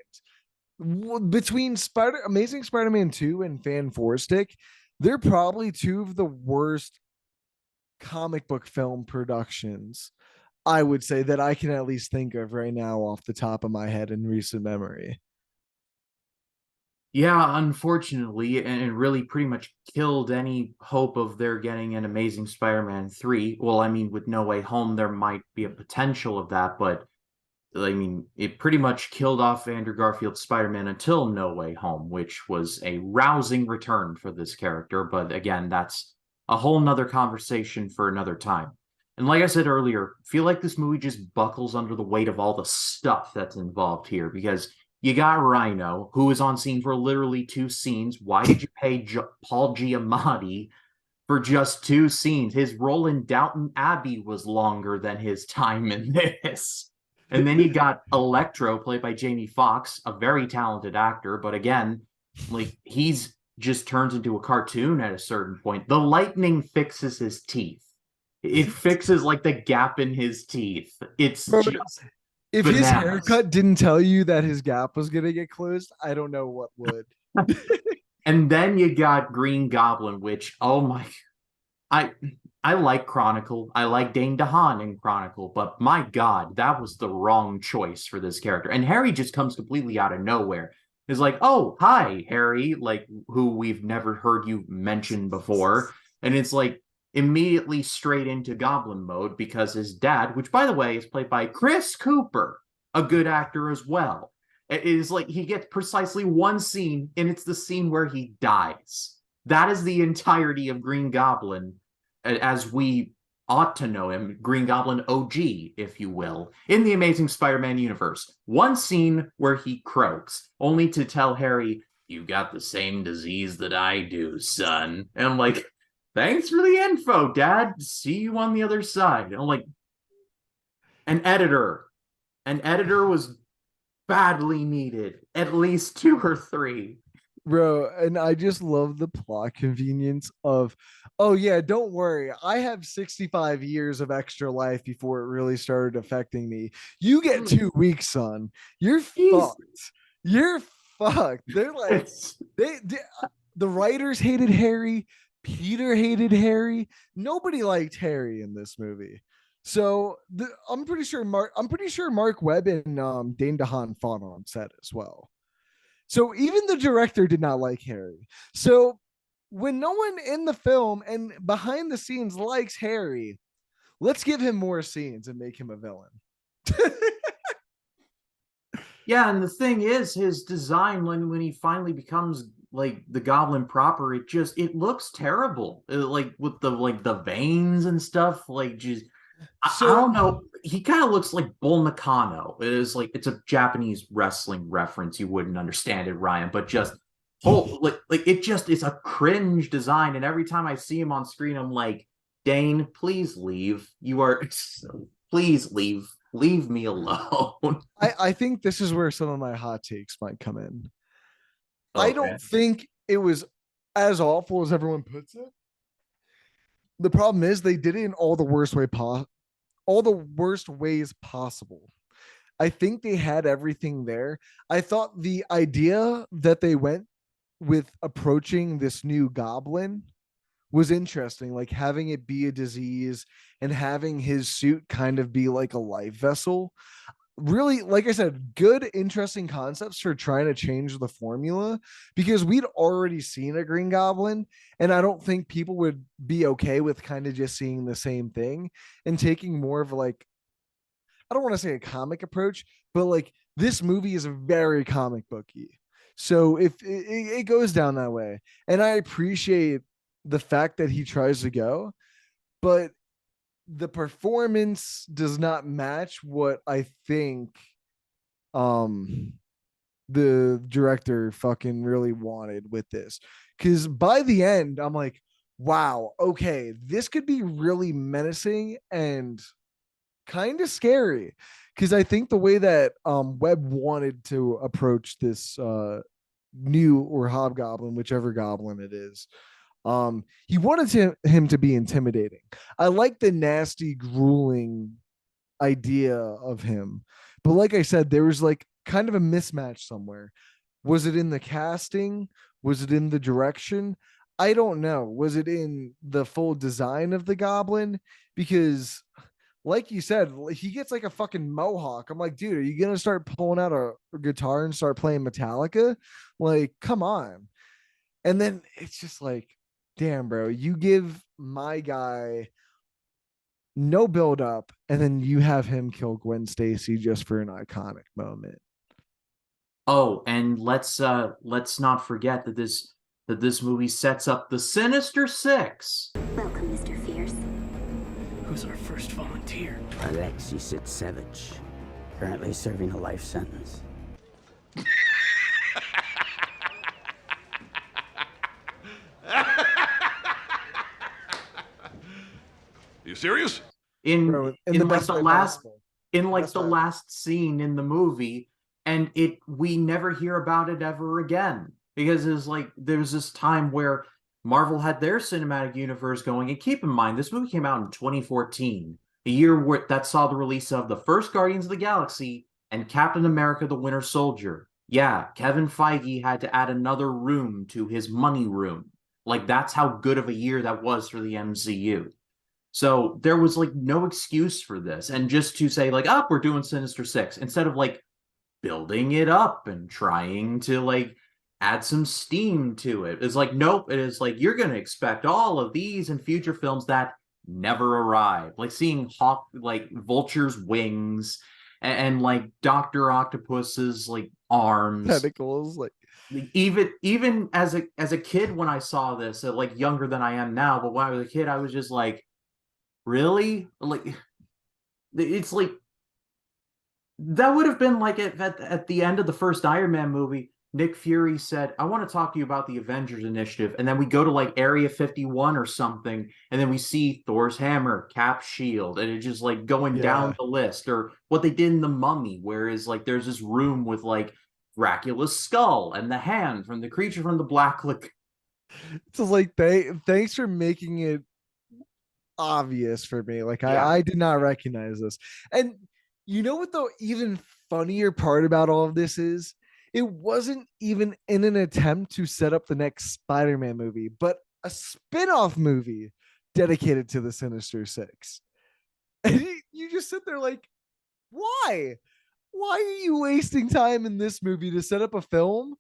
Between Amazing Spider-Man 2 and Fan Four Stick, they're probably two of the worst comic book film productions, I would say, that I can at least think of right now off the top of my head in recent memory.
Yeah, unfortunately, and it really pretty much killed any hope of there getting an Amazing Spider-Man 3. Well, I mean, with No Way Home, there might be a potential of that, but I mean, it pretty much killed off Andrew Garfield's Spider-Man until No Way Home, which was a rousing return for this character. But again, that's a whole nother conversation for another time. And like I said earlier, I feel like this movie just buckles under the weight of all the stuff that's involved here because you got Rhino, who was on scene for literally 2 scenes. Why did you pay Paul Giamatti for just 2 scenes? His role in Downton Abbey was longer than his time in this. And then you got Electro, played by Jamie Foxx, a very talented actor, but again, like he's just turns into a cartoon at a certain point. The lightning fixes his teeth. It fixes like the gap in his teeth. It's
Bro,
just
If his
bananas.
haircut didn't tell you that his gap was gonna get closed, I don't know what would.
And then you got Green Goblin, which, oh my, I I like Chronicle. I like Dane DeHaan in Chronicle, but my God, that was the wrong choice for this character. And Harry just comes completely out of nowhere. Is like, oh, hi, Harry, like who we've never heard you mention before. And it's like immediately straight into Goblin mode because his dad, which by the way is played by Chris Cooper, a good actor as well. It is like he gets precisely one scene, and it's the scene where he dies. That is the entirety of Green Goblin as we ought to know him, Green Goblin OG, if you will, in the Amazing Spider-Man universe. One scene where he croaks, only to tell Harry, "You got the same disease that I do, son." And I'm like, thanks for the info, Dad. See you on the other side. And I'm like, an editor. An editor was badly needed. At least 2 or 3.
Bro, and I just love the plot convenience of, oh yeah, don't worry, I have 65 years of extra life before it really started affecting me. You get 2 weeks, son. You're fucked. You're fucked. They're like, the writers hated Harry. Peter hated Harry. Nobody liked Harry in this movie. So I'm pretty sure Mark Webb and Dane DeHaan fought on set as well. So even the director did not like Harry. So when no one in the film and behind the scenes likes Harry, let's give him more scenes and make him a villain.
Yeah, and the thing is, his design when he finally becomes like the Goblin proper, it looks terrible. Like with the veins and stuff. Like just I don't know. He kind of looks like Bull Nakano. It's a Japanese wrestling reference. You wouldn't understand it, Ryan, but just it's a cringe design. And every time I see him on screen, I'm like, Dane, please leave. Please leave. Leave me alone.
I think this is where some of my hot takes might come in.
Okay.
I don't think it was as awful as everyone puts it. The problem is they did it in all the worst ways possible. I think they had everything there. I thought the idea that they went with approaching this new Goblin was interesting, like having it be a disease and having his suit kind of be like a life vessel. Really, like I said, good, interesting concepts for trying to change the formula, because we'd already seen a Green Goblin, and I don't think people would be okay with kind of just seeing the same thing and taking more of like, I don't want to say a comic approach, but like this movie is very comic booky. So if it goes down that way, and I appreciate the fact that he tries to go, but the performance does not match what I think the director fucking really wanted with this. Because by the end, I'm like, wow, okay, this could be really menacing and kind of scary. Because I think the way that Webb wanted to approach this new or hobgoblin, whichever goblin it is, he wanted him to be intimidating. I like the nasty, grueling idea of him, but like I said, there was like kind of a mismatch somewhere. Was it in the casting? Was it in the direction? I don't know. Was it in the full design of the goblin? Because like you said, he gets like a fucking mohawk. I'm like, dude, are you gonna start pulling out a guitar and start playing Metallica? Like, come on. And then it's just like, damn, bro, you give my guy no build up, and then you have him kill Gwen Stacy just for an iconic moment.
Oh, and let's not forget that this movie sets up the Sinister Six.
Welcome, Mr. Fierce.
Who's our first volunteer?
Alexis Sitsevich, currently serving a life sentence.
You serious?
Bro, in the
like
best
the
way
last
possible.
in like
Best
the
way.
last scene in the movie, and we never hear about it ever again, because it's like there's this time where Marvel had their cinematic universe going, and keep in mind this movie came out in 2014. A year that saw the release of the first Guardians of the Galaxy and Captain America: The Winter Soldier. Yeah, Kevin Feige had to add another room to his money room. Like, that's how good of a year that was for the MCU. So there was like no excuse for this. And just to say, like, we're doing Sinister Six, instead of like building it up and trying to like add some steam to it. It's like, nope, it is like you're gonna expect all of these in future films that never arrive. Like seeing Hawk, like Vulture's wings, and like Doctor Octopus's like arms.
Tentacles, like
Even as a kid when I saw this, like younger than I am now, but when I was a kid, I was just like, really? Like, it's like that would have been like at the end of the first Iron Man movie. Nick Fury said, I want to talk to you about the Avengers Initiative. And then we go to like Area 51 or something, and then we see Thor's hammer, Cap's shield, and it's just like going down the list. Or what they did in The Mummy, whereas like there's this room with like Dracula's skull and the hand from the creature from the Black Lagoon.
So like thanks for making it obvious for me. Like I did not recognize this. And you know what the even funnier part about all of this is? It wasn't even in an attempt to set up the next Spider-Man movie, but a spin-off movie dedicated to the Sinister Six. And you just sit there like, why? Why are you wasting time in this movie to set up a film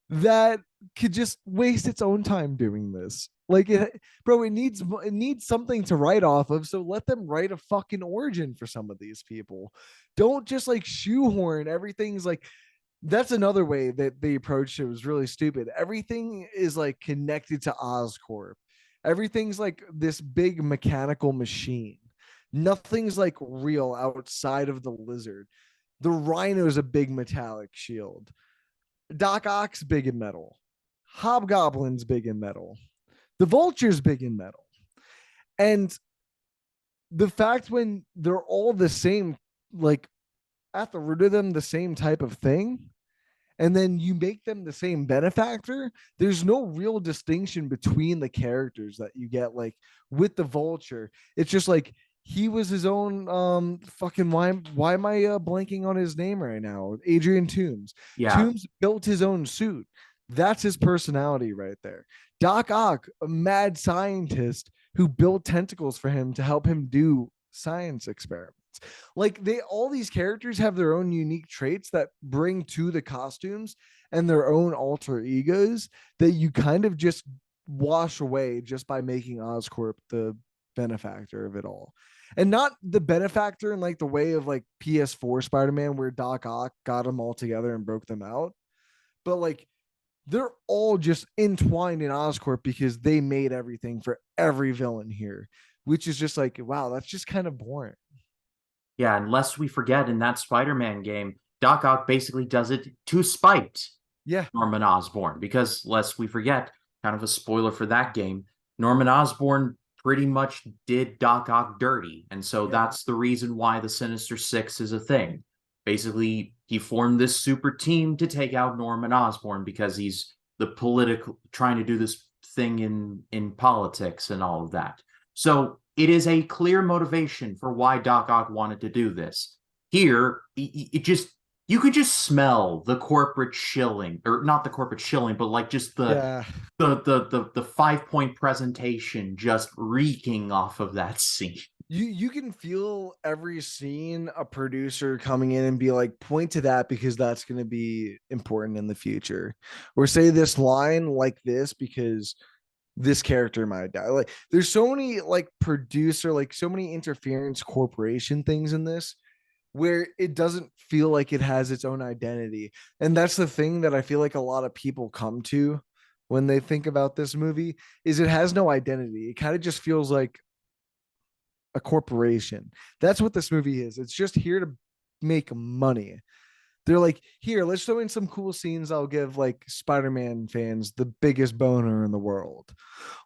that could just waste its own time doing this? Like, it needs something to write off of, so let them write a fucking origin for some of these people. Don't just like shoehorn everything's like. That's another way that they approached it was really stupid. Everything is like connected to Oscorp. Everything's like this big mechanical machine. Nothing's like real outside of the Lizard. The Rhino's a big metallic shield. Doc Ock's big in metal. Hobgoblin's big in metal. The Vulture's big in metal. And the fact when they're all the same, like at the root of them, the same type of thing, and then you make them the same benefactor, there's no real distinction between the characters that you get. Like with the Vulture, it's just like he was his own fucking why am I blanking on his name right now? Adrian Toomes.
Yeah.
Toomes built his own suit. That's his personality right there. Doc Ock, a mad scientist who built tentacles for him to help him do science experiments. Like all these characters have their own unique traits that bring to the costumes and their own alter egos that you kind of just wash away just by making Oscorp the benefactor of it all. And not the benefactor in like the way of like PS4 Spider-Man where Doc Ock got them all together and broke them out, but like they're all just entwined in Oscorp because they made everything for every villain here, which is just like, wow, that's just kind of boring.
Yeah, unless we forget in that Spider-Man game, Doc Ock basically does it to spite Norman Osborn, because lest we forget, kind of a spoiler for that game, Norman Osborn pretty much did Doc Ock dirty. And so that's the reason why the Sinister Six is a thing. Basically, he formed this super team to take out Norman Osborn because he's the political trying to do this thing in politics and all of that. So it is a clear motivation for why Doc Ock wanted to do this. Here, you could just smell the corporate shilling, or not the corporate shilling, but like just the 5-point presentation just reeking off of that scene.
You can feel every scene a producer coming in and be like, point to that because that's going to be important in the future, or say this line like this because this character might die. Like there's so many like producer, like so many interference corporation things in this where it doesn't feel like it has its own identity. And that's the thing that I feel like a lot of people come to when they think about this movie is it has no identity. It kind of just feels like a corporation. That's what this movie is. It's just here to make money. They're like, here, let's throw in some cool scenes. I'll give like Spider-Man fans the biggest boner in the world.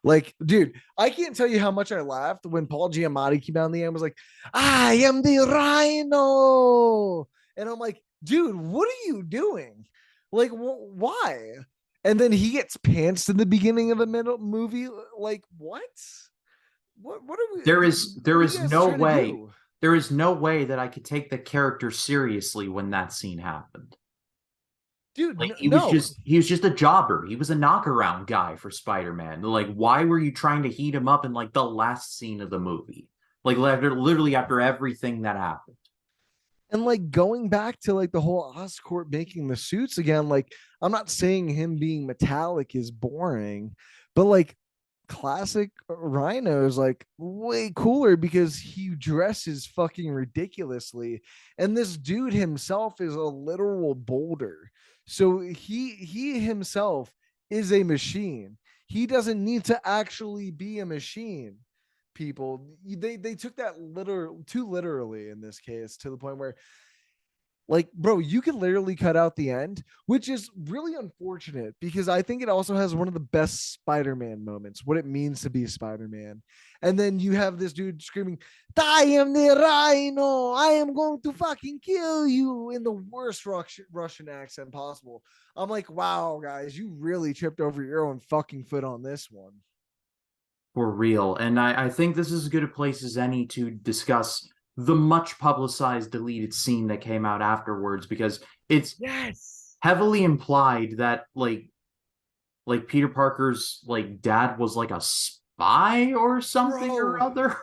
Like, dude, I can't tell you how much I laughed when Paul Giamatti came out in the end and was like, I am the Rhino. And I'm like, dude, what are you doing? Like, why? And then he gets pantsed in the beginning of the middle movie. Like, what? What are we?
There is
What are you
no
guys trying to
way.
do?
There is no way that I could take the character seriously when that scene happened.
Dude,
Like
no.
he was just a jobber. He was a knockaround guy for Spider-Man. Like, why were you trying to heat him up in like the last scene of the movie? Like literally after everything that happened.
And like going back to like the whole Oscorp making the suits again, like I'm not saying him being metallic is boring, but like classic Rhino is like way cooler because he dresses fucking ridiculously. And this dude himself is a literal boulder. So he himself is a machine. He doesn't need to actually be a machine. People, they took that too literally in this case, to the point where, like, bro, you can literally cut out the end, which is really unfortunate because I think it also has one of the best Spider-Man moments, what it means to be Spider-Man. And then you have this dude screaming, I am the Rhino, I am going to fucking kill you, in the worst Russian accent possible. I'm like, wow, guys, you really tripped over your own fucking foot on this one.
For real. And I think this is as good a place as any to discuss the much publicized deleted scene that came out afterwards, because it's heavily implied that like Peter Parker's like dad was like a spy or something or other.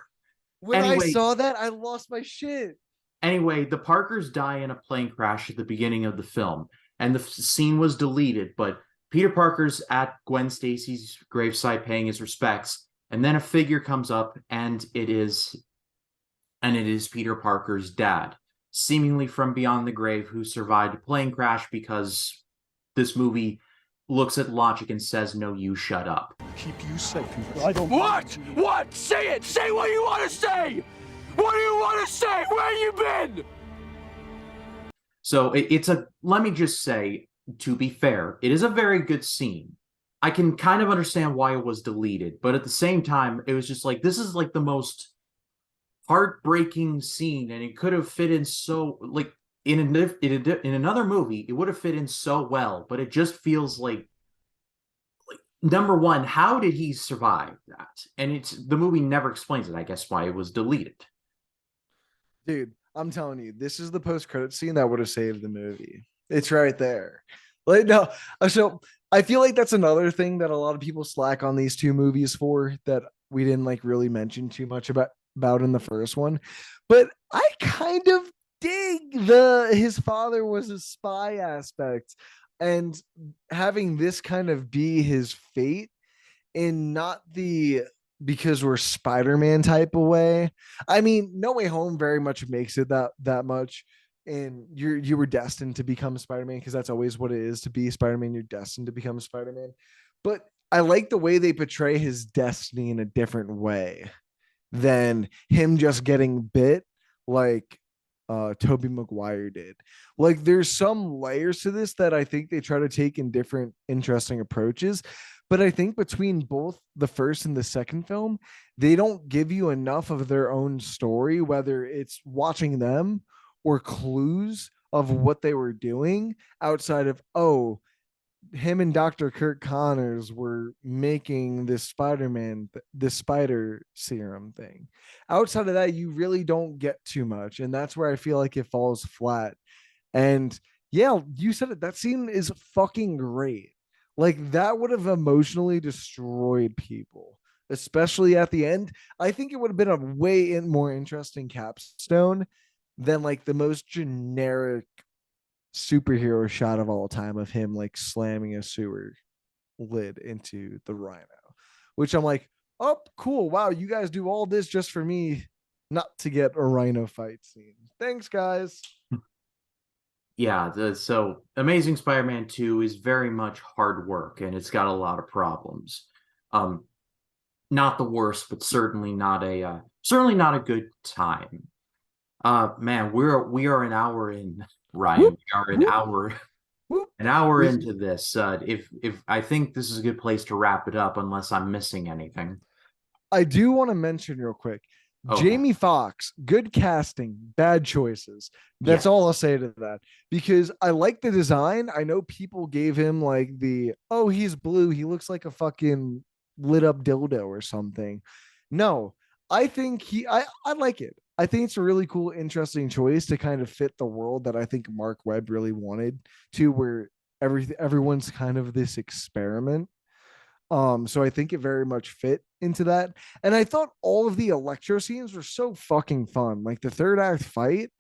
When
Anyway,
I saw that, I lost my shit.
Anyway, the Parkers die in a plane crash at the beginning of the film, and the scene was deleted, but Peter Parker's at Gwen Stacy's gravesite paying his respects, and then a figure comes up, and it is Peter Parker's dad, seemingly from beyond the grave, who survived a plane crash, because this movie looks at logic and says, no, you shut up.
Keep you safe.
I don't.
What? Say it! Say what you want to say! What do you want to say? Where you been?
So let me just say, to be fair, it is a very good scene. I can kind of understand why it was deleted, but at the same time, it was just like, this is like the most heartbreaking scene, and it could have fit in so, like, in another movie, it would have fit in so well, but it just feels like number one, how did he survive that? And the movie never explains it, I guess, why it was deleted.
Dude, I'm telling you, this is the post-credit scene that would have saved the movie. It's right there. Like, no, so I feel like that's another thing that a lot of people slack on these two movies for, that we didn't like really mention too much about in the first one. But I kind of dig his father was a spy aspect, and having this kind of be his fate, in not the because we're Spider-Man type of way. I mean, No Way Home very much makes it that much. And you were destined to become Spider-Man, because that's always what it is to be Spider-Man. You're destined to become Spider-Man. But I like the way they portray his destiny in a different way than him just getting bit like Tobey Maguire did. Like, there's some layers to this that I think they try to take in different interesting approaches. But I think between both the first and the second film, they don't give you enough of their own story, whether it's watching them or clues of what they were doing, outside of, oh, him and Dr. Kirk Connors were making this Spider-Man, this spider serum thing. Outside of that, you really don't get too much. And that's where I feel like it falls flat. And yeah, you said it. That scene is fucking great. Like, that would have emotionally destroyed people, especially at the end. I think it would have been a way more interesting capstone than like the most generic superhero shot of all time of him like slamming a sewer lid into the Rhino, which I'm like, oh, cool. Wow, you guys do all this just for me not to get a Rhino fight scene. Thanks, guys.
Yeah, so Amazing Spider-Man 2 is very much hard work, and it's got a lot of problems. Not the worst, but certainly not a good time. Man, we are an hour in, Ryan.
Whoop,
we are
whoop.
an hour into this. If I think this is a good place to wrap it up, unless I'm missing anything.
I do want to mention real quick, Jamie Foxx, good casting, bad choices. That's all I'll say to that, because I like the design. I know people gave him like he's blue, he looks like a fucking lit up dildo or something. No, I think I like it. I think it's a really cool, interesting choice to kind of fit the world that I think Mark Webb really wanted to, where everyone's kind of this experiment. So I think it very much fit into that. And I thought all of the electro scenes were so fucking fun. Like the third act fight,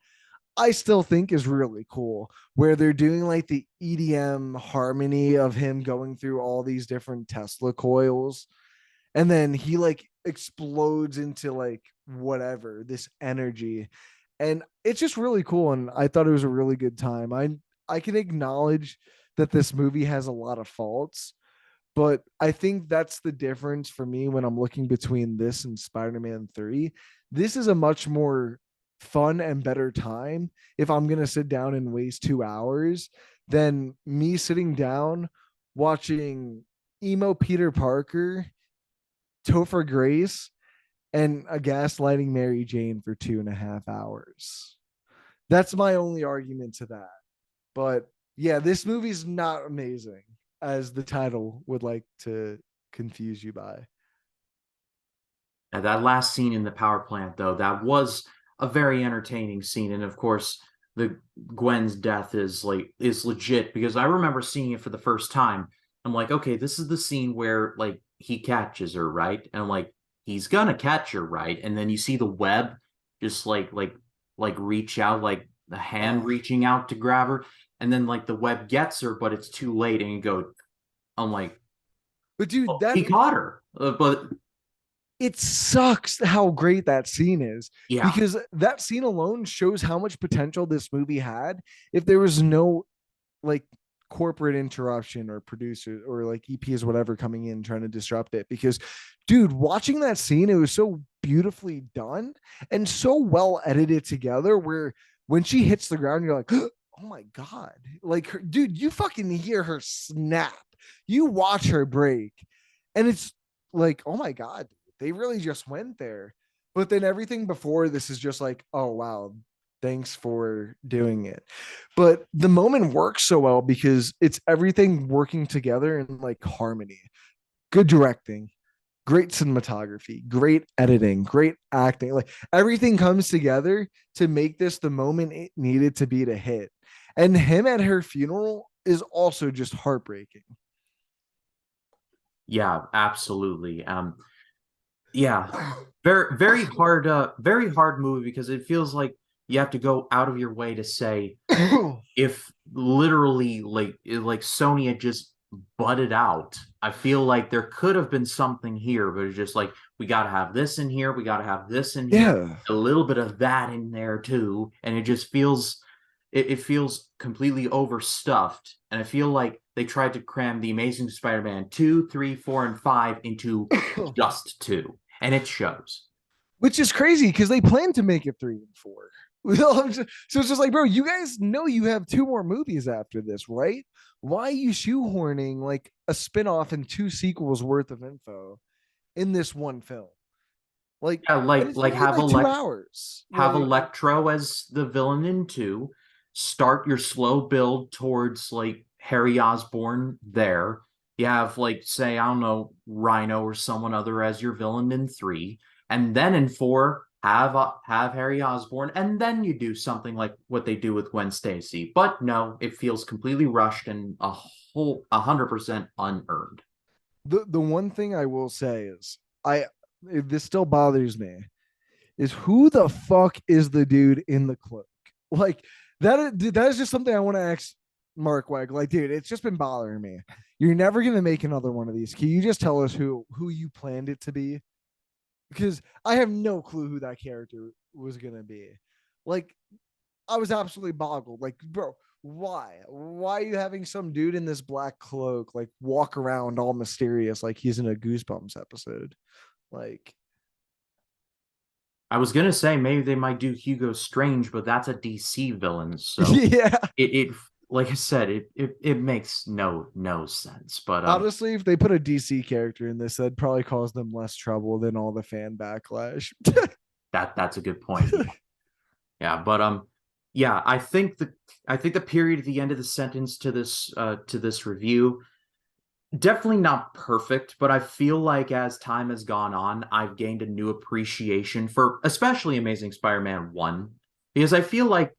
I still think is really cool, where they're doing like the EDM harmony of him going through all these different Tesla coils, and then he like explodes into like whatever this energy, and it's just really cool. And I thought it was a really good time. I can acknowledge that this movie has a lot of faults, but I think that's the difference for me when I'm looking between this and Spider-Man 3. This is a much more fun and better time if I'm going to sit down and waste 2 hours than me sitting down watching emo Peter Parker, Topher Grace, and a gaslighting Mary Jane for 2.5 hours. That's my only argument to that. But yeah, this movie's not amazing, as the title would like to confuse you by.
And that last scene in the power plant, though, that was a very entertaining scene. And of course, the Gwen's death is legit, because I remember seeing it for the first time. I'm like, okay, this is the scene where like he catches her, right? And I'm like, he's gonna catch her, right? And then you see the web just like reach out, like the hand reaching out to grab her, and then like the web gets her, but it's too late, and you go, I'm like,
but dude,
oh,
that
he caught her, but
it sucks how great that scene is.
Yeah.
Because that scene alone shows how much potential this movie had if there was no like corporate interruption or producer or like EPs, whatever, coming in trying to disrupt it. Because dude, watching that scene, it was so beautifully done and so well edited together, where when she hits the ground, you're like, oh my God, like her, dude, you fucking hear her snap, you watch her break, and it's like, oh my God, they really just went there. But then everything before this is just like, oh wow, thanks for doing it. But the moment works so well because it's everything working together in like harmony. Good directing, great cinematography, great editing, great acting. Like everything comes together to make this the moment it needed to be to hit. And him at her funeral is also just heartbreaking.
Yeah, absolutely. Yeah, very hard movie, because it feels like you have to go out of your way to say, if literally like Sony had just butted out, I feel like there could have been something here, but it's just like, we got to have this in here, we got to have this in here, a little bit of that in there too, and it just feels it feels completely overstuffed. And I feel like they tried to cram the Amazing Spider-Man 2, 3, 4, and 5 into just 2, and it shows.
Which is crazy because they plan to make it 3 and 4. So it's just like, bro, you guys know you have 2 more movies after this, right? Why are you shoehorning like a spin-off and 2 sequels worth of info in this one film? Like,
yeah, like have
2 hours.
Have
like,
Electro as the villain in 2. Start your slow build towards like Harry Osborn there. You have like, say, I don't know, Rhino or someone other as your villain in 3, and then in 4 have Harry Osborn, and then you do something like what they do with Gwen Stacy. But no, it feels completely rushed and 100% unearned.
The one thing I will say is, this still bothers me, is who the fuck is the dude in the cloak? Like that is just something I want to ask Mark Webb. Like, dude, it's just been bothering me. You're never gonna make another one of these. Can you just tell us who you planned it to be? Because I have no clue who that character was gonna be. Like, I was absolutely boggled. Like, bro, why? Why are you having some dude in this black cloak like walk around all mysterious like he's in a Goosebumps episode? Like,
I was gonna say maybe they might do Hugo Strange, but that's a DC villain, so
yeah.
It like I said, it makes no sense. But
honestly, if they put a DC character in this, that'd probably cause them less trouble than all the fan backlash.
that's a good point. Yeah, but yeah, I think the period at the end of the sentence to this review, Definitely not perfect, but I feel like as time has gone on, I've gained a new appreciation for especially Amazing Spider-Man 1 because I feel like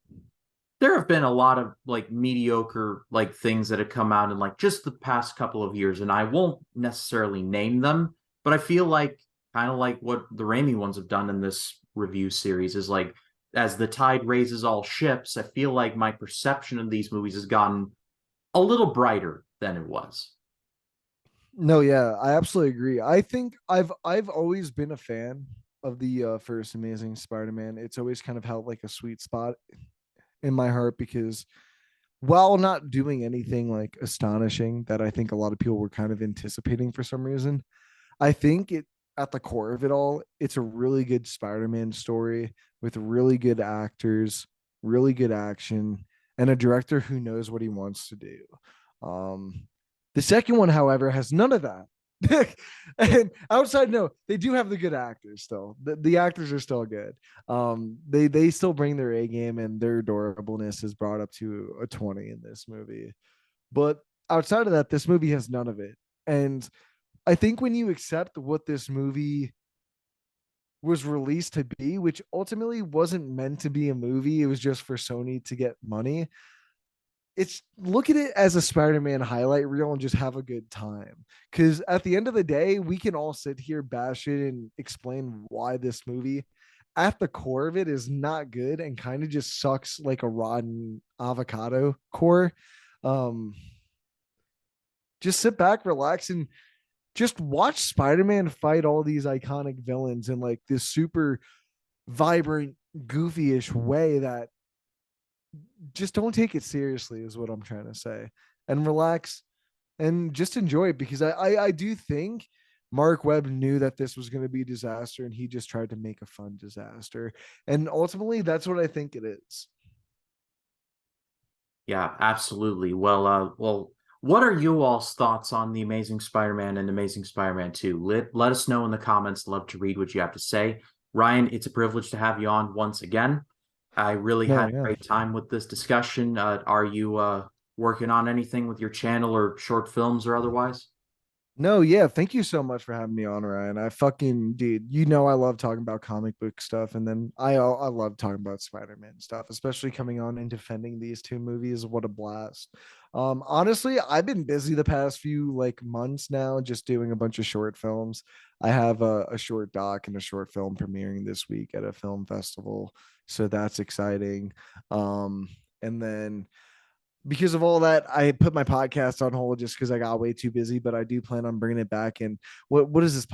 there have been a lot of like mediocre like things that have come out in like just the past couple of years, and I won't necessarily name them, but I feel like kind of like what the Raimi ones have done in this review series is like as the tide raises all ships, I feel like my perception of these movies has gotten a little brighter than it was.
No, yeah, I absolutely agree. I think I've always been a fan of the first Amazing Spider-Man. It's always kind of held like a sweet spot in my heart because while not doing anything like astonishing that I think a lot of people were kind of anticipating for some reason, I think it at the core of it all, it's a really good Spider-Man story with really good actors, really good action, and a director who knows what he wants to do. Um, the second one, however, has none of that. And outside, no, they do have the good actors still. The actors are still good. They still bring their A game, and their adorableness is brought up to a 20 in this movie. But outside of that, this movie has none of it. And I think when you accept what this movie was released to be, which ultimately wasn't meant to be a movie, it was just for Sony to get money. It's look at it as a Spider-Man highlight reel and just have a good time. Because at the end of the day, we can all sit here, bash it, and explain why this movie, at the core of it, is not good and kind of just sucks like a rotten avocado core. Um, just sit back, relax, and just watch Spider-Man fight all these iconic villains in like this super vibrant, goofy-ish way that just don't take it seriously is what I'm trying to say, and relax and just enjoy it because I do think Mark Webb knew that this was going to be a disaster and he just tried to make a fun disaster. And ultimately that's what I think it is.
Yeah, absolutely. Well, what are you all's thoughts on the Amazing Spider-Man and Amazing Spider-Man 2? Let us know in the comments. Love to read what you have to say. Ryan, it's a privilege to have you on once again. I really had a great time with this discussion. Are you working on anything with your channel or short films or otherwise?
No, yeah, thank you so much for having me on, Ryan. I fucking dude, you know I love talking about comic book stuff, and then I love talking about Spider-Man stuff, especially coming on and defending these two movies. What a blast. Honestly, I've been busy the past few like months now, just doing a bunch of short films. I have a short doc and a short film premiering this week at a film festival, so that's exciting. And then because of all that, I put my podcast on hold just because I got way too busy. But I do plan on bringing it back. And what is this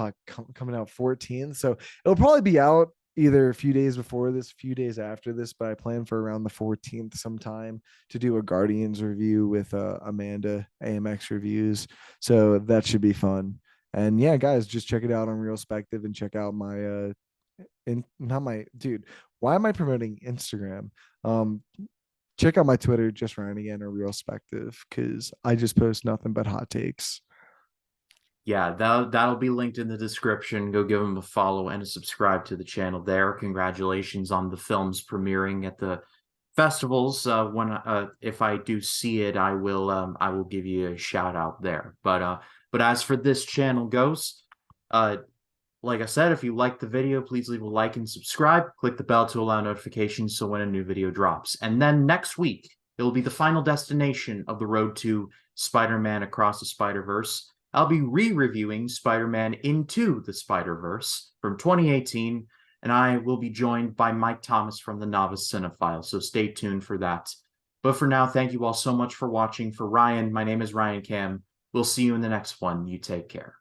coming out 14th? So it'll probably be out either a few days before this, a few days after this. But I plan for around the 14th sometime to do a Guardians review with Amanda AMX Reviews. So that should be fun. And yeah, guys, just check it out on Realspective and check out my not my dude. Why am I promoting Instagram? Check out my Twitter, just Ryan again, or Realspective, because I just post nothing but hot takes.
Yeah, that'll be linked in the description. Go give them a follow and a subscribe to the channel there. Congratulations on the films premiering at the festivals. If I do see it, I will give you a shout out there. But as for this channel goes, like I said, if you liked the video, please leave a like and subscribe. Click the bell to allow notifications so when a new video drops. And then next week, it will be the final destination of the road to Spider-Man Across the Spider-Verse. I'll be re-reviewing Spider-Man Into the Spider-Verse from 2018, and I will be joined by Mike Thomas from the Novice Cinephile, so stay tuned for that. But for now, thank you all so much for watching. For Ryan, my name is Ryan Cam. We'll see you in the next one. You take care.